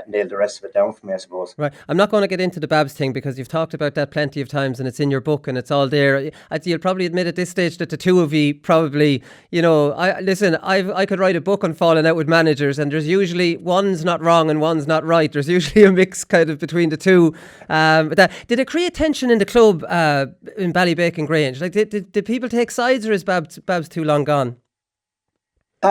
nailed the rest of it down for me, I suppose. Right. I'm not going to get into the Babs thing because you've talked about that plenty of times and it's in your book and it's all there. You'll probably admit at this stage that the two of you probably, you know, I could write a book on falling out with managers, and there's usually one's not wrong and one's not right. There's usually a mix kind of between the two. But did it create tension in the club in Ballybacon Grange? Like, did people take sides, or is Babs too long gone?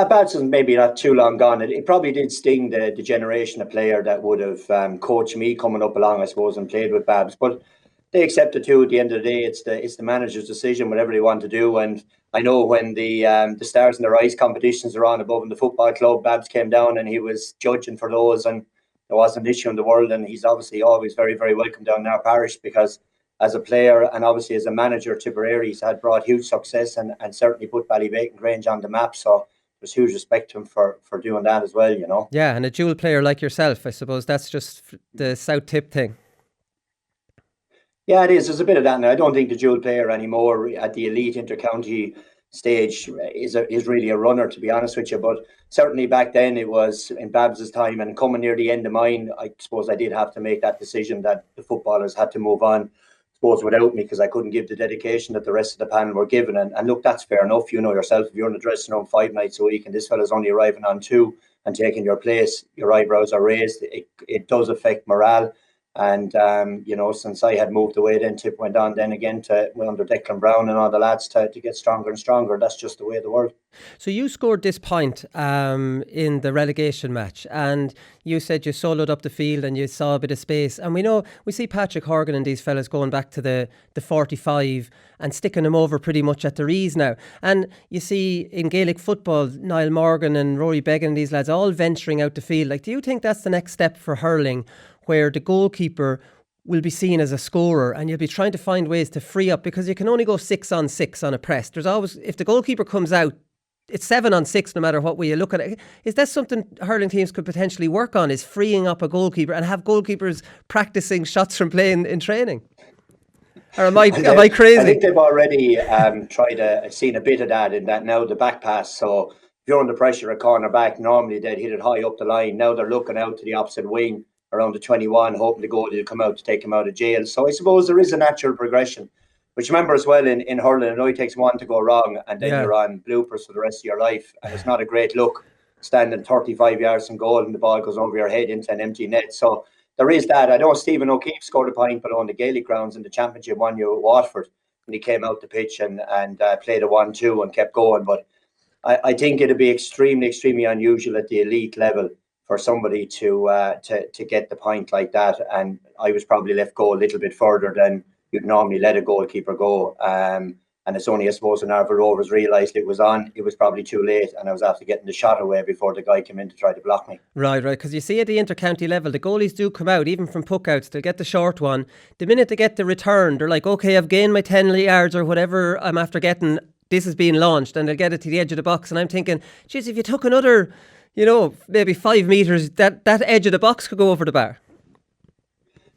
Babs is maybe not too long gone. It probably did sting the generation of player that would have coached me coming up along, I suppose, and played with Babs. But they accept it too. At the end of the day, it's the manager's decision, whatever they want to do. And I know when the Stars and the Rise competitions are on above in the football club, Babs came down and he was judging for those, and there wasn't an issue in the world. And he's obviously always very, very welcome down in our parish, because as a player and obviously as a manager, Tipperary, he's had brought huge success and certainly put Ballybacon Grange on the map. So there's huge respect to him for doing that as well, you know. Yeah, and a dual player like yourself, I suppose that's just the South Tip thing. Yeah, it is. There's a bit of that now. I don't think the dual player anymore at the elite intercounty stage is really a runner, to be honest with you. But certainly back then it was in Babs's time, and coming near the end of mine, I suppose I did have to make that decision that the footballers had to move on. I suppose, without me because I couldn't give the dedication that the rest of the panel were given. And look, that's fair enough. You know yourself, if you're in the dressing room 5 nights a week and this fella's only arriving on 2 and taking your place, your eyebrows are raised. It does affect morale. And, since I had moved away, then Tip went on then again under Declan Brown and all the lads to get stronger and stronger. That's just the way of the world. So you scored this point in the relegation match, and you said you soloed up the field and you saw a bit of space. And we see Patrick Horgan and these fellas going back to the 45 and sticking them over pretty much at their ease now. And you see in Gaelic football, Niall Morgan and Rory Beggan and these lads all venturing out the field. Like, do you think that's the next step for hurling, where the goalkeeper will be seen as a scorer and you'll be trying to find ways to free up, because you can only go 6-on-6 on a press. There's always, if the goalkeeper comes out, it's 7-on-6 no matter what way you look at it. Is that something hurling teams could potentially work on, is freeing up a goalkeeper and have goalkeepers practicing shots from play in training? Or am I crazy? I think they've already seen a bit of that in that now the back pass. So if you're under pressure at corner back, normally they'd hit it high up the line. Now they're looking out to the opposite wing around the 21, hoping the goalie will come out to take him out of jail. So I suppose there is a natural progression. But remember as well in hurling, it only takes one to go wrong and then you're on bloopers for the rest of your life. And it's not a great look standing 35 yards from goal and the ball goes over your head into an empty net. So there is that. I know Stephen O'Keefe scored a point below on the Gaelic grounds in the championship one year with Watford when he came out the pitch and played a 1-2 and kept going. But I think it'd be extremely, extremely unusual at the elite level for somebody to get the point like that. And I was probably left go a little bit further than you'd normally let a goalkeeper go. And it's only, I suppose, when Arville Rovers realised it was on, it was probably too late and I was after getting the shot away before the guy came in to try to block me. Right, because you see at the inter-county level, the goalies do come out, even from puck-outs, they'll get the short one. The minute they get the return, they're like, okay, I've gained my 10 yards or whatever I'm after getting, this is being launched, and they'll get it to the edge of the box. And I'm thinking, geez, if you took another, maybe 5 metres, that edge of the box could go over the bar.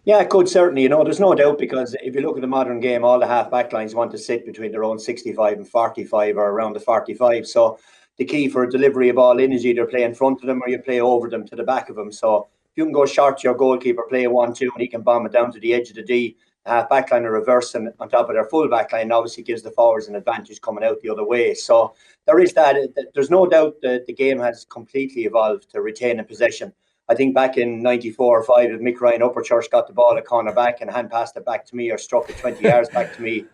Yeah, it could certainly. There's no doubt, because if you look at the modern game, all the half-back lines want to sit between their own 65 and 45 or around the 45. So the key for delivery of ball in is either play in front of them or you play over them to the back of them. So if you can go short to your goalkeeper, play a 1-2 and he can bomb it down to the edge of the D, the half-back line are reversing on top of their full-back line, obviously gives the forwards an advantage coming out the other way. So there is that. There's no doubt that the game has completely evolved to retain a possession. I think back in 94 or 5, if Mick Ryan Upperchurch got the ball at corner back and hand passed it back to me or struck it 20 yards back to me,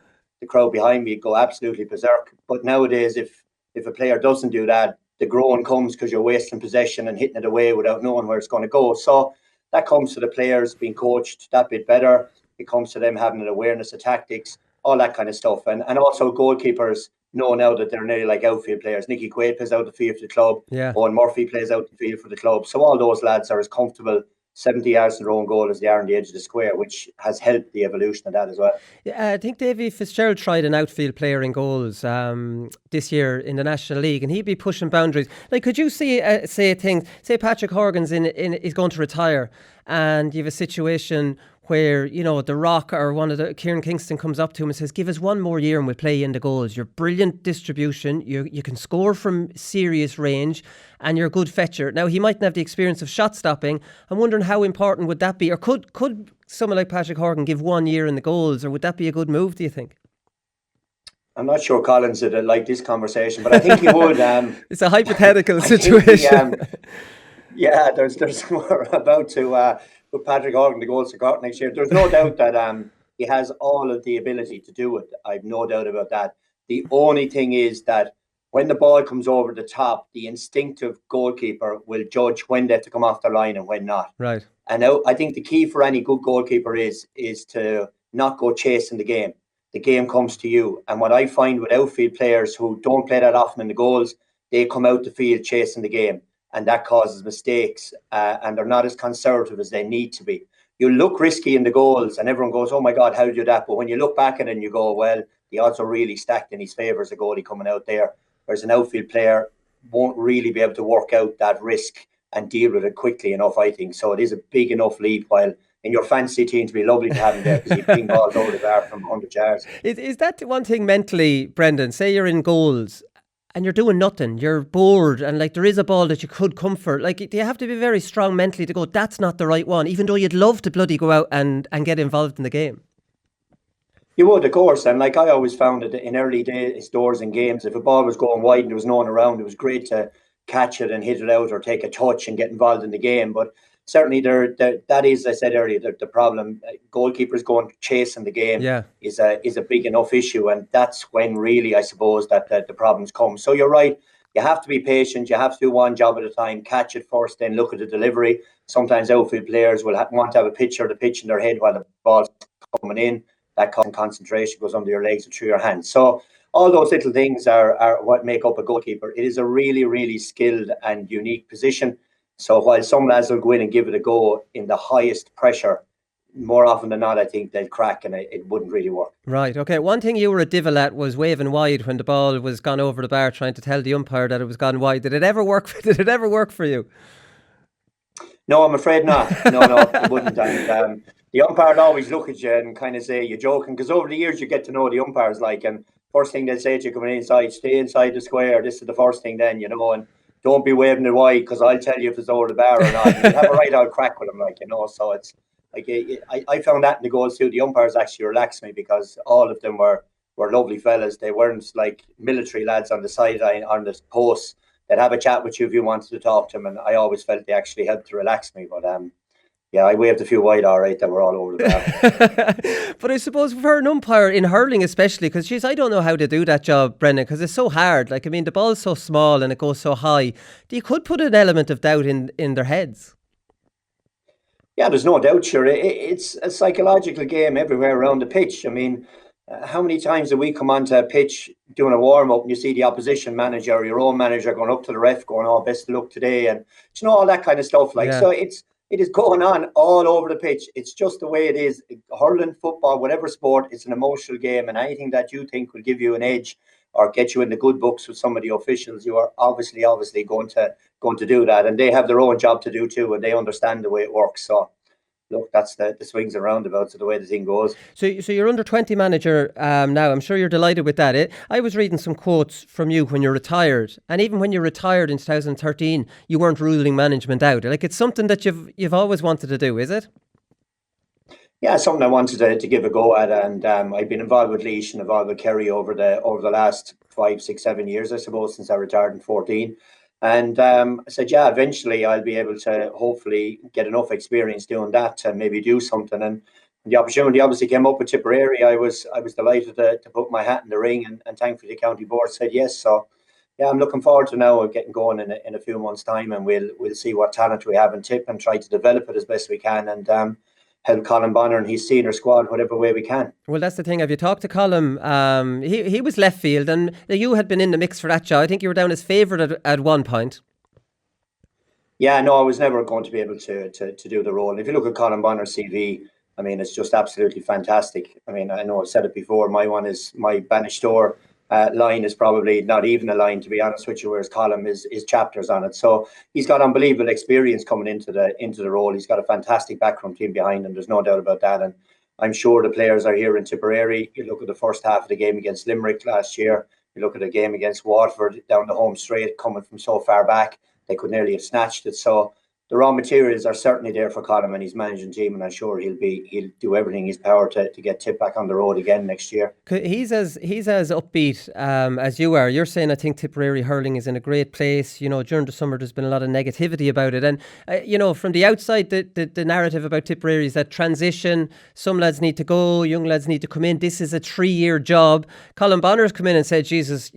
the crowd behind me would go absolutely berserk. But nowadays, if a player doesn't do that, the groan comes because you're wasting possession and hitting it away without knowing where it's going to go. So that comes to the players being coached that bit better. It comes to them having an awareness of tactics, all that kind of stuff. And also goalkeepers know now that they're nearly like outfield players. Nicky Quaid plays out the field for the club. Yeah. Owen Murphy plays out the field for the club. So all those lads are as comfortable 70 yards in their own goal as they are on the edge of the square, which has helped the evolution of that as well. Yeah, I think Davy Fitzgerald tried an outfield player in goals this year in the National League, and he'd be pushing boundaries. Like, could you say Patrick Horgan's is going to retire, and you have a situation where, The Rock or one of the Kieran Kingston comes up to him and says, give us one more year and we'll play you in the goals. You're brilliant distribution. You can score from serious range and you're a good fetcher. Now, he mightn't have the experience of shot stopping. I'm wondering how important would that be? Or could someone like Patrick Horgan give 1 year in the goals, or would that be a good move, do you think? I'm not sure Collins would like this conversation, but I think he would. It's a hypothetical situation. There's more about to put Patrick Horgan the goals to Cork next year. There's no doubt that he has all of the ability to do it. I've no doubt about that. The only thing is that when the ball comes over the top, the instinctive goalkeeper will judge when they have to come off the line and when not. Right. And now I think the key for any good goalkeeper is to not go chasing the game. The game comes to you. And what I find with outfield players who don't play that often in the goals, they come out the field chasing the game. And that causes mistakes, and they're not as conservative as they need to be. You look risky in the goals, and everyone goes, oh my God, how did you do that? But when you look back at it and you go, well, the odds are really stacked in his favour as a goalie coming out there. Whereas an outfield player won't really be able to work out that risk and deal with it quickly enough, I think. So it is a big enough leap, while in your fantasy team to be lovely to have him there because you ping balls over the bar from 100 yards. Is that one thing mentally, Brendan? Say you're in goals and you're doing nothing, you're bored, and like there is a ball that you could comfort. Like, do you have to be very strong mentally to go, that's not the right one, even though you'd love to bloody go out and get involved in the game? You would, of course, and like I always found it in early days, doors and games, if a ball was going wide and there was no one around, it was great to catch it and hit it out or take a touch and get involved in the game. But certainly, that is, as I said earlier, the problem. Goalkeepers going chasing the game Yeah. is a big enough issue, and that's when really, I suppose, that the problems come. So you're right. You have to be patient. You have to do one job at a time. Catch it first, then look at the delivery. Sometimes outfield players will want to have a picture of the pitch in their head while the ball's coming in. That concentration goes under your legs and through your hands. So all those little things are what make up a goalkeeper. It is a really, really skilled and unique position. So while some lads will go in and give it a go in the highest pressure, more often than not, I think they'll crack and it wouldn't really work. Right, okay. One thing you were a divil at was waving wide when the ball was gone over the bar, trying to tell the umpire that it was gone wide. Did it ever work? Did it ever work for you? No, I'm afraid not. No, it wouldn't. And the umpire would always look at you and kind of say, you're joking. Because over the years, you get to know the umpires like, and first thing they'll say to you coming inside, stay inside the square. This is the first thing then, and don't be waving it wide because I'll tell you if it's over the bar or not. And you have a right out crack with them, so it's like, I found that in the goals too. The umpires actually relaxed me because all of them were lovely fellas. They weren't like military lads on the sideline, on the posts. They'd have a chat with you if you wanted to talk to them, and I always felt they actually helped to relax me. But yeah, I waved a few wide, all right, that were all over the bar. But I suppose for an umpire in hurling especially, because I don't know how to do that job, Brendan, because it's so hard. Like, I mean, the ball's so small and it goes so high. You could put an element of doubt in their heads. Yeah, there's no doubt, sure. It's a psychological game everywhere around the pitch. I mean, how many times do we come onto a pitch doing a warm up and you see the opposition manager or your own manager going up to the ref going, "Oh, best of luck today," and all that kind of stuff. Like, Yeah. so it is going on all over the pitch. It's just the way it is. Hurling, football, whatever sport, it's an emotional game, and anything that you think will give you an edge or get you in the good books with some of the officials, you are obviously going to do that, and they have their own job to do too, and they understand the way it works. So look, that's the swings and roundabouts of the way the thing goes. So you're under 20 manager now. I'm sure you're delighted with that. I was reading some quotes from you when you retired, and even when you retired in 2013, you weren't ruling management out. Like, it's something that you've always wanted to do, is it? Yeah, something I wanted to give a go at, and I've been involved with Laois and involved with Kerry over the last 5, 6, 7 years, I suppose, since I retired in 14. And I said, yeah, eventually I'll be able to hopefully get enough experience doing that to maybe do something. And the opportunity obviously came up with Tipperary. I was delighted to put my hat in the ring, and thankfully the county board said yes. So yeah, I'm looking forward to now getting going in a few months' time, and we'll see what talent we have in Tip and try to develop it as best we can, and help Colin Bonner and his senior squad whatever way we can. Well, that's the thing. Have you talked to Colin? He was left field, and you had been in the mix for that job. I think you were down as favourite at one point. Yeah, no, I was never going to be able to do the role. And if you look at Colin Bonner's CV, I mean, it's just absolutely fantastic. I mean, I know I've said it before. My banished door line is probably not even a line, to be honest with you, whereas Colin is chapters on it. So he's got unbelievable experience coming into the role. He's got a fantastic backroom team behind him. There's no doubt about that. And I'm sure the players are here in Tipperary. You look at the first half of the game against Limerick last year. You look at the game against Waterford down the home straight, coming from so far back, they could nearly have snatched it. So the raw materials are certainly there for Colin and his managing team, and I'm sure he'll do everything in his power to get Tip back on the road again next year. He's as upbeat as you are. You're saying, I think Tipperary hurling is in a great place. During the summer there's been a lot of negativity about it, and from the outside, the narrative about Tipperary is that transition. Some lads need to go, young lads need to come in. This is a 3-year job. Colin Bonner's come in and said, Jesus,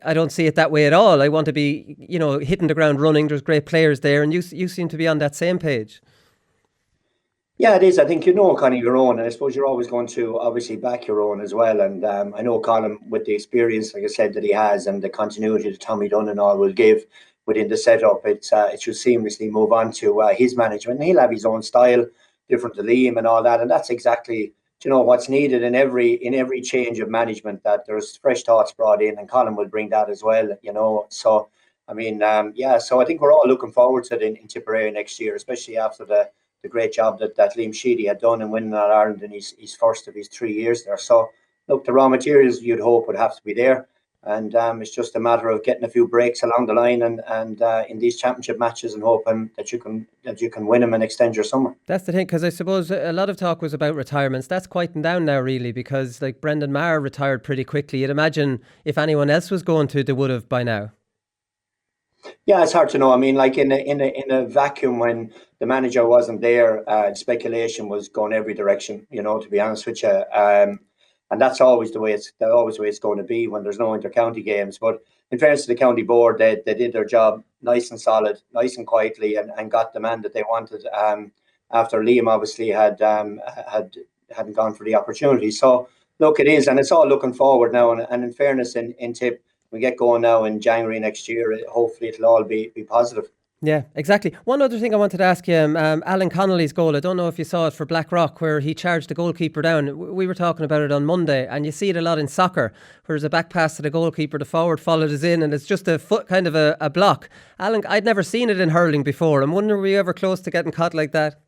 I don't see it that way at all. I want to be, hitting the ground running. There's great players there, and you seem to be on that same page. Yeah, it is. I think kind of your own, and I suppose you're always going to obviously back your own as well. And I know Colin, with the experience, like I said, that he has, and the continuity that Tommy Dunn and all will give within the setup, it should seamlessly move on to his management. And he'll have his own style, different to Liam and all that, and that's exactly what's needed in every change of management. That there's fresh thoughts brought in, and Colin will bring that as well. So I mean, yeah. So I think we're all looking forward to it in Tipperary next year, especially after the great job that Liam Sheedy had done in winning All Ireland in his first of his 3 years there. So look, the raw materials you'd hope would have to be there. And it's just a matter of getting a few breaks along the line and in these championship matches and hoping that you can win them and extend your summer. That's the thing, because I suppose a lot of talk was about retirements. That's quieting down now, really, because like Brendan Maher retired pretty quickly. You'd imagine if anyone else was going to, they would have by now. Yeah, it's hard to know. I mean, like in a vacuum when the manager wasn't there, speculation was going every direction. To be honest with you, and that's always the way it's going to be when there's no inter-county games. But in fairness to the county board, they did their job nice and solid, nice and quietly, and got the man that they wanted. After Liam obviously hadn't gone for the opportunity. So look, it is, and it's all looking forward now. And in fairness, in Tip, we get going now in January next year. Hopefully, it'll all be positive. Yeah, exactly. One other thing I wanted to ask you, Alan Connolly's goal, I don't know if you saw it for Blackrock, where he charged the goalkeeper down. We were talking about it on Monday, and you see it a lot in soccer, where there's a back pass to the goalkeeper, the forward followed us in, and it's just a foot, kind of a block. Alan, I'd never seen it in hurling before. I'm wondering, were you ever close to getting caught like that?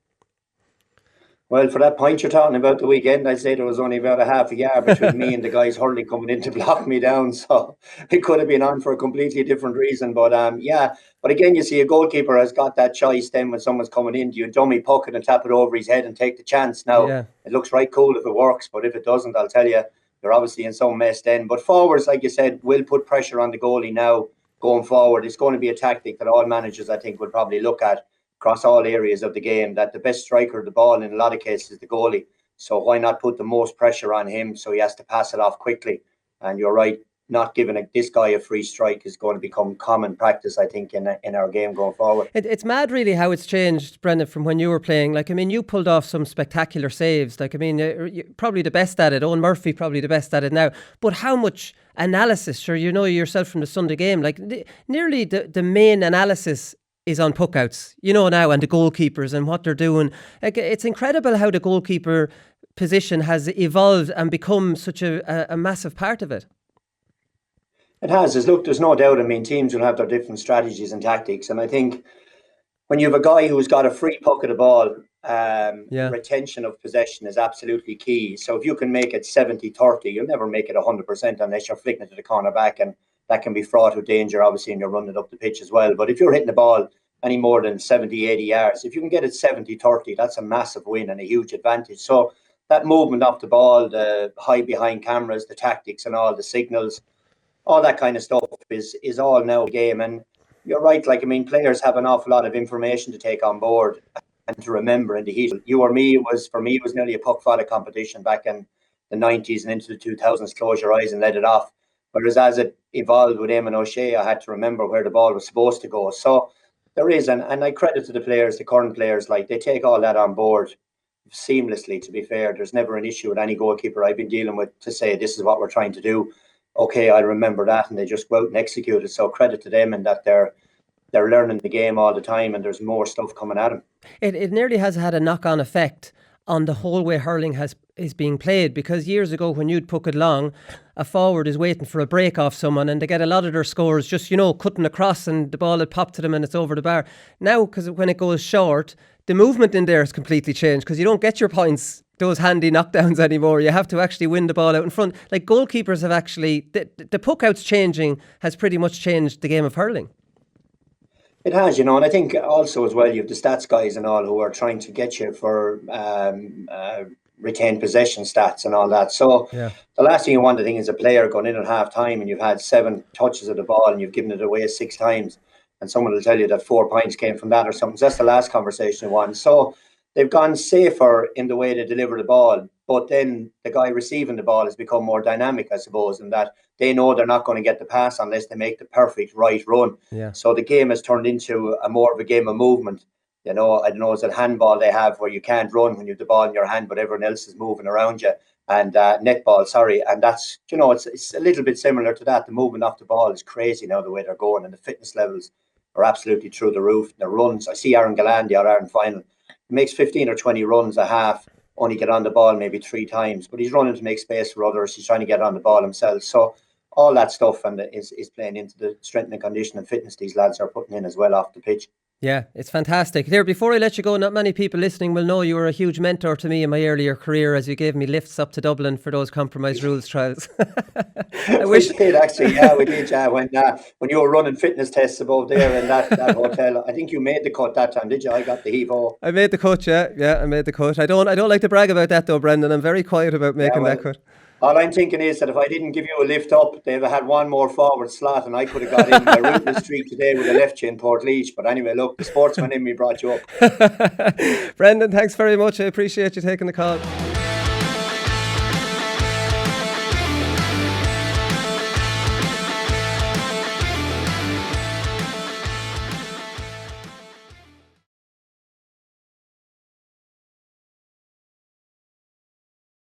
Well, for that point you're talking about the weekend, I'd say there was only about a half a yard between me and the guys hurling coming in to block me down. So it could have been on for a completely different reason. But yeah, but again, you see a goalkeeper has got that choice then when someone's coming in. Do you dummy puck it and tap it over his head and take the chance? Now, It looks right cool if it works. But if it doesn't, I'll tell you, you're obviously in some mess then. But forwards, like you said, will put pressure on the goalie now going forward. It's going to be a tactic that all managers, I think, will probably look at across all areas of the game, that the best striker of the ball in a lot of cases is the goalie. So why not put the most pressure on him so he has to pass it off quickly? And you're right, not giving this guy a free strike is going to become common practice, I think, in our game going forward. It's mad, really, how it's changed, Brendan, from when you were playing. Like, I mean, you pulled off some spectacular saves. Like, I mean, you're probably the best at it. Owen Murphy probably the best at it now. But how much analysis? Sure, you know yourself from the Sunday game. Like, nearly the main analysis is on puckouts, now, and the goalkeepers and what they're doing. Like, it's incredible how the goalkeeper position has evolved and become such a massive part of it. It has. There's no doubt. I mean, teams will have their different strategies and tactics. And I think when you have a guy who's got a free puck of the ball, retention of possession is absolutely key. So if you can make it 70-30, you'll never make it 100% unless you're flicking it to the corner back, and that can be fraught with danger, obviously, and you're running it up the pitch as well. But if you're hitting the ball any more than 70, 80 yards, if you can get it 70-30, that's a massive win and a huge advantage. So that movement off the ball, the high behind cameras, the tactics and all the signals, all that kind of stuff is all now a game. And you're right, like, I mean, players have an awful lot of information to take on board and to remember in the heat. You or me, it was nearly a puck fodder competition back in the 90s and into the 2000s. Close your eyes and let it off. Whereas as it evolved with Eamon O'Shea, I had to remember where the ball was supposed to go. So there is, and I credit to the players, the current players, like, they take all that on board seamlessly, to be fair. There's never an issue with any goalkeeper I've been dealing with to say, this is what we're trying to do. Okay, I remember that, and they just go out and execute it. So credit to them, and that they're learning the game all the time, and there's more stuff coming at them. It nearly has had a knock-on effect on the whole way hurling is being played, because years ago when you'd puck it long, a forward is waiting for a break off someone, and they get a lot of their scores just, cutting across, and the ball had popped to them and it's over the bar. Now, because when it goes short, the movement in there is completely changed, because you don't get your points, those handy knockdowns anymore. You have to actually win the ball out in front. Like, goalkeepers have actually, the puck-outs changing has pretty much changed the game of hurling. It has, and I think also as well, you have the stats guys and all who are trying to get you for retained possession stats and all that. So the last thing you want to think is a player going in at half time and you've had 7 touches of the ball and you've given it away 6 times, and someone will tell you that 4 points came from that or something. So that's the last conversation you want. So they've gone safer in the way they deliver the ball, but then the guy receiving the ball has become more dynamic, I suppose, in that they know they're not going to get the pass unless they make the perfect right run. Yeah. So the game has turned into a more of a game of movement. I don't know, it's a handball they have where you can't run when you have the ball in your hand, but everyone else is moving around you. And netball, and that's, it's a little bit similar to that. The movement off the ball is crazy now, the way they're going, and the fitness levels are absolutely through the roof. The runs, I see Aaron Galandi, our Ireland final, he makes 15 or 20 runs a half, only get on the ball maybe 3 times, but he's running to make space for others. He's trying to get on the ball himself. So all that stuff is playing into the strength and condition and fitness these lads are putting in as well off the pitch. Yeah, it's fantastic. There, before I let you go, not many people listening will know you were a huge mentor to me in my earlier career as you gave me lifts up to Dublin for those compromise rules trials. I We wish. did actually, yeah, we did. Yeah, when you were running fitness tests above there in that hotel, I think you made the cut that time, did you? I got the heave-ho. I made the cut, yeah, I made the cut. I don't like to brag about that though, Brendan. I'm very quiet about Yeah, making that well, cut. all I'm thinking is that if I didn't give you a lift up, they'd have had one more forward slot, and I could have got in my ruthless streak today with a left chin Port But anyway, look, the sportsman in me brought you up. Brendan, thanks very much. I appreciate you taking the call.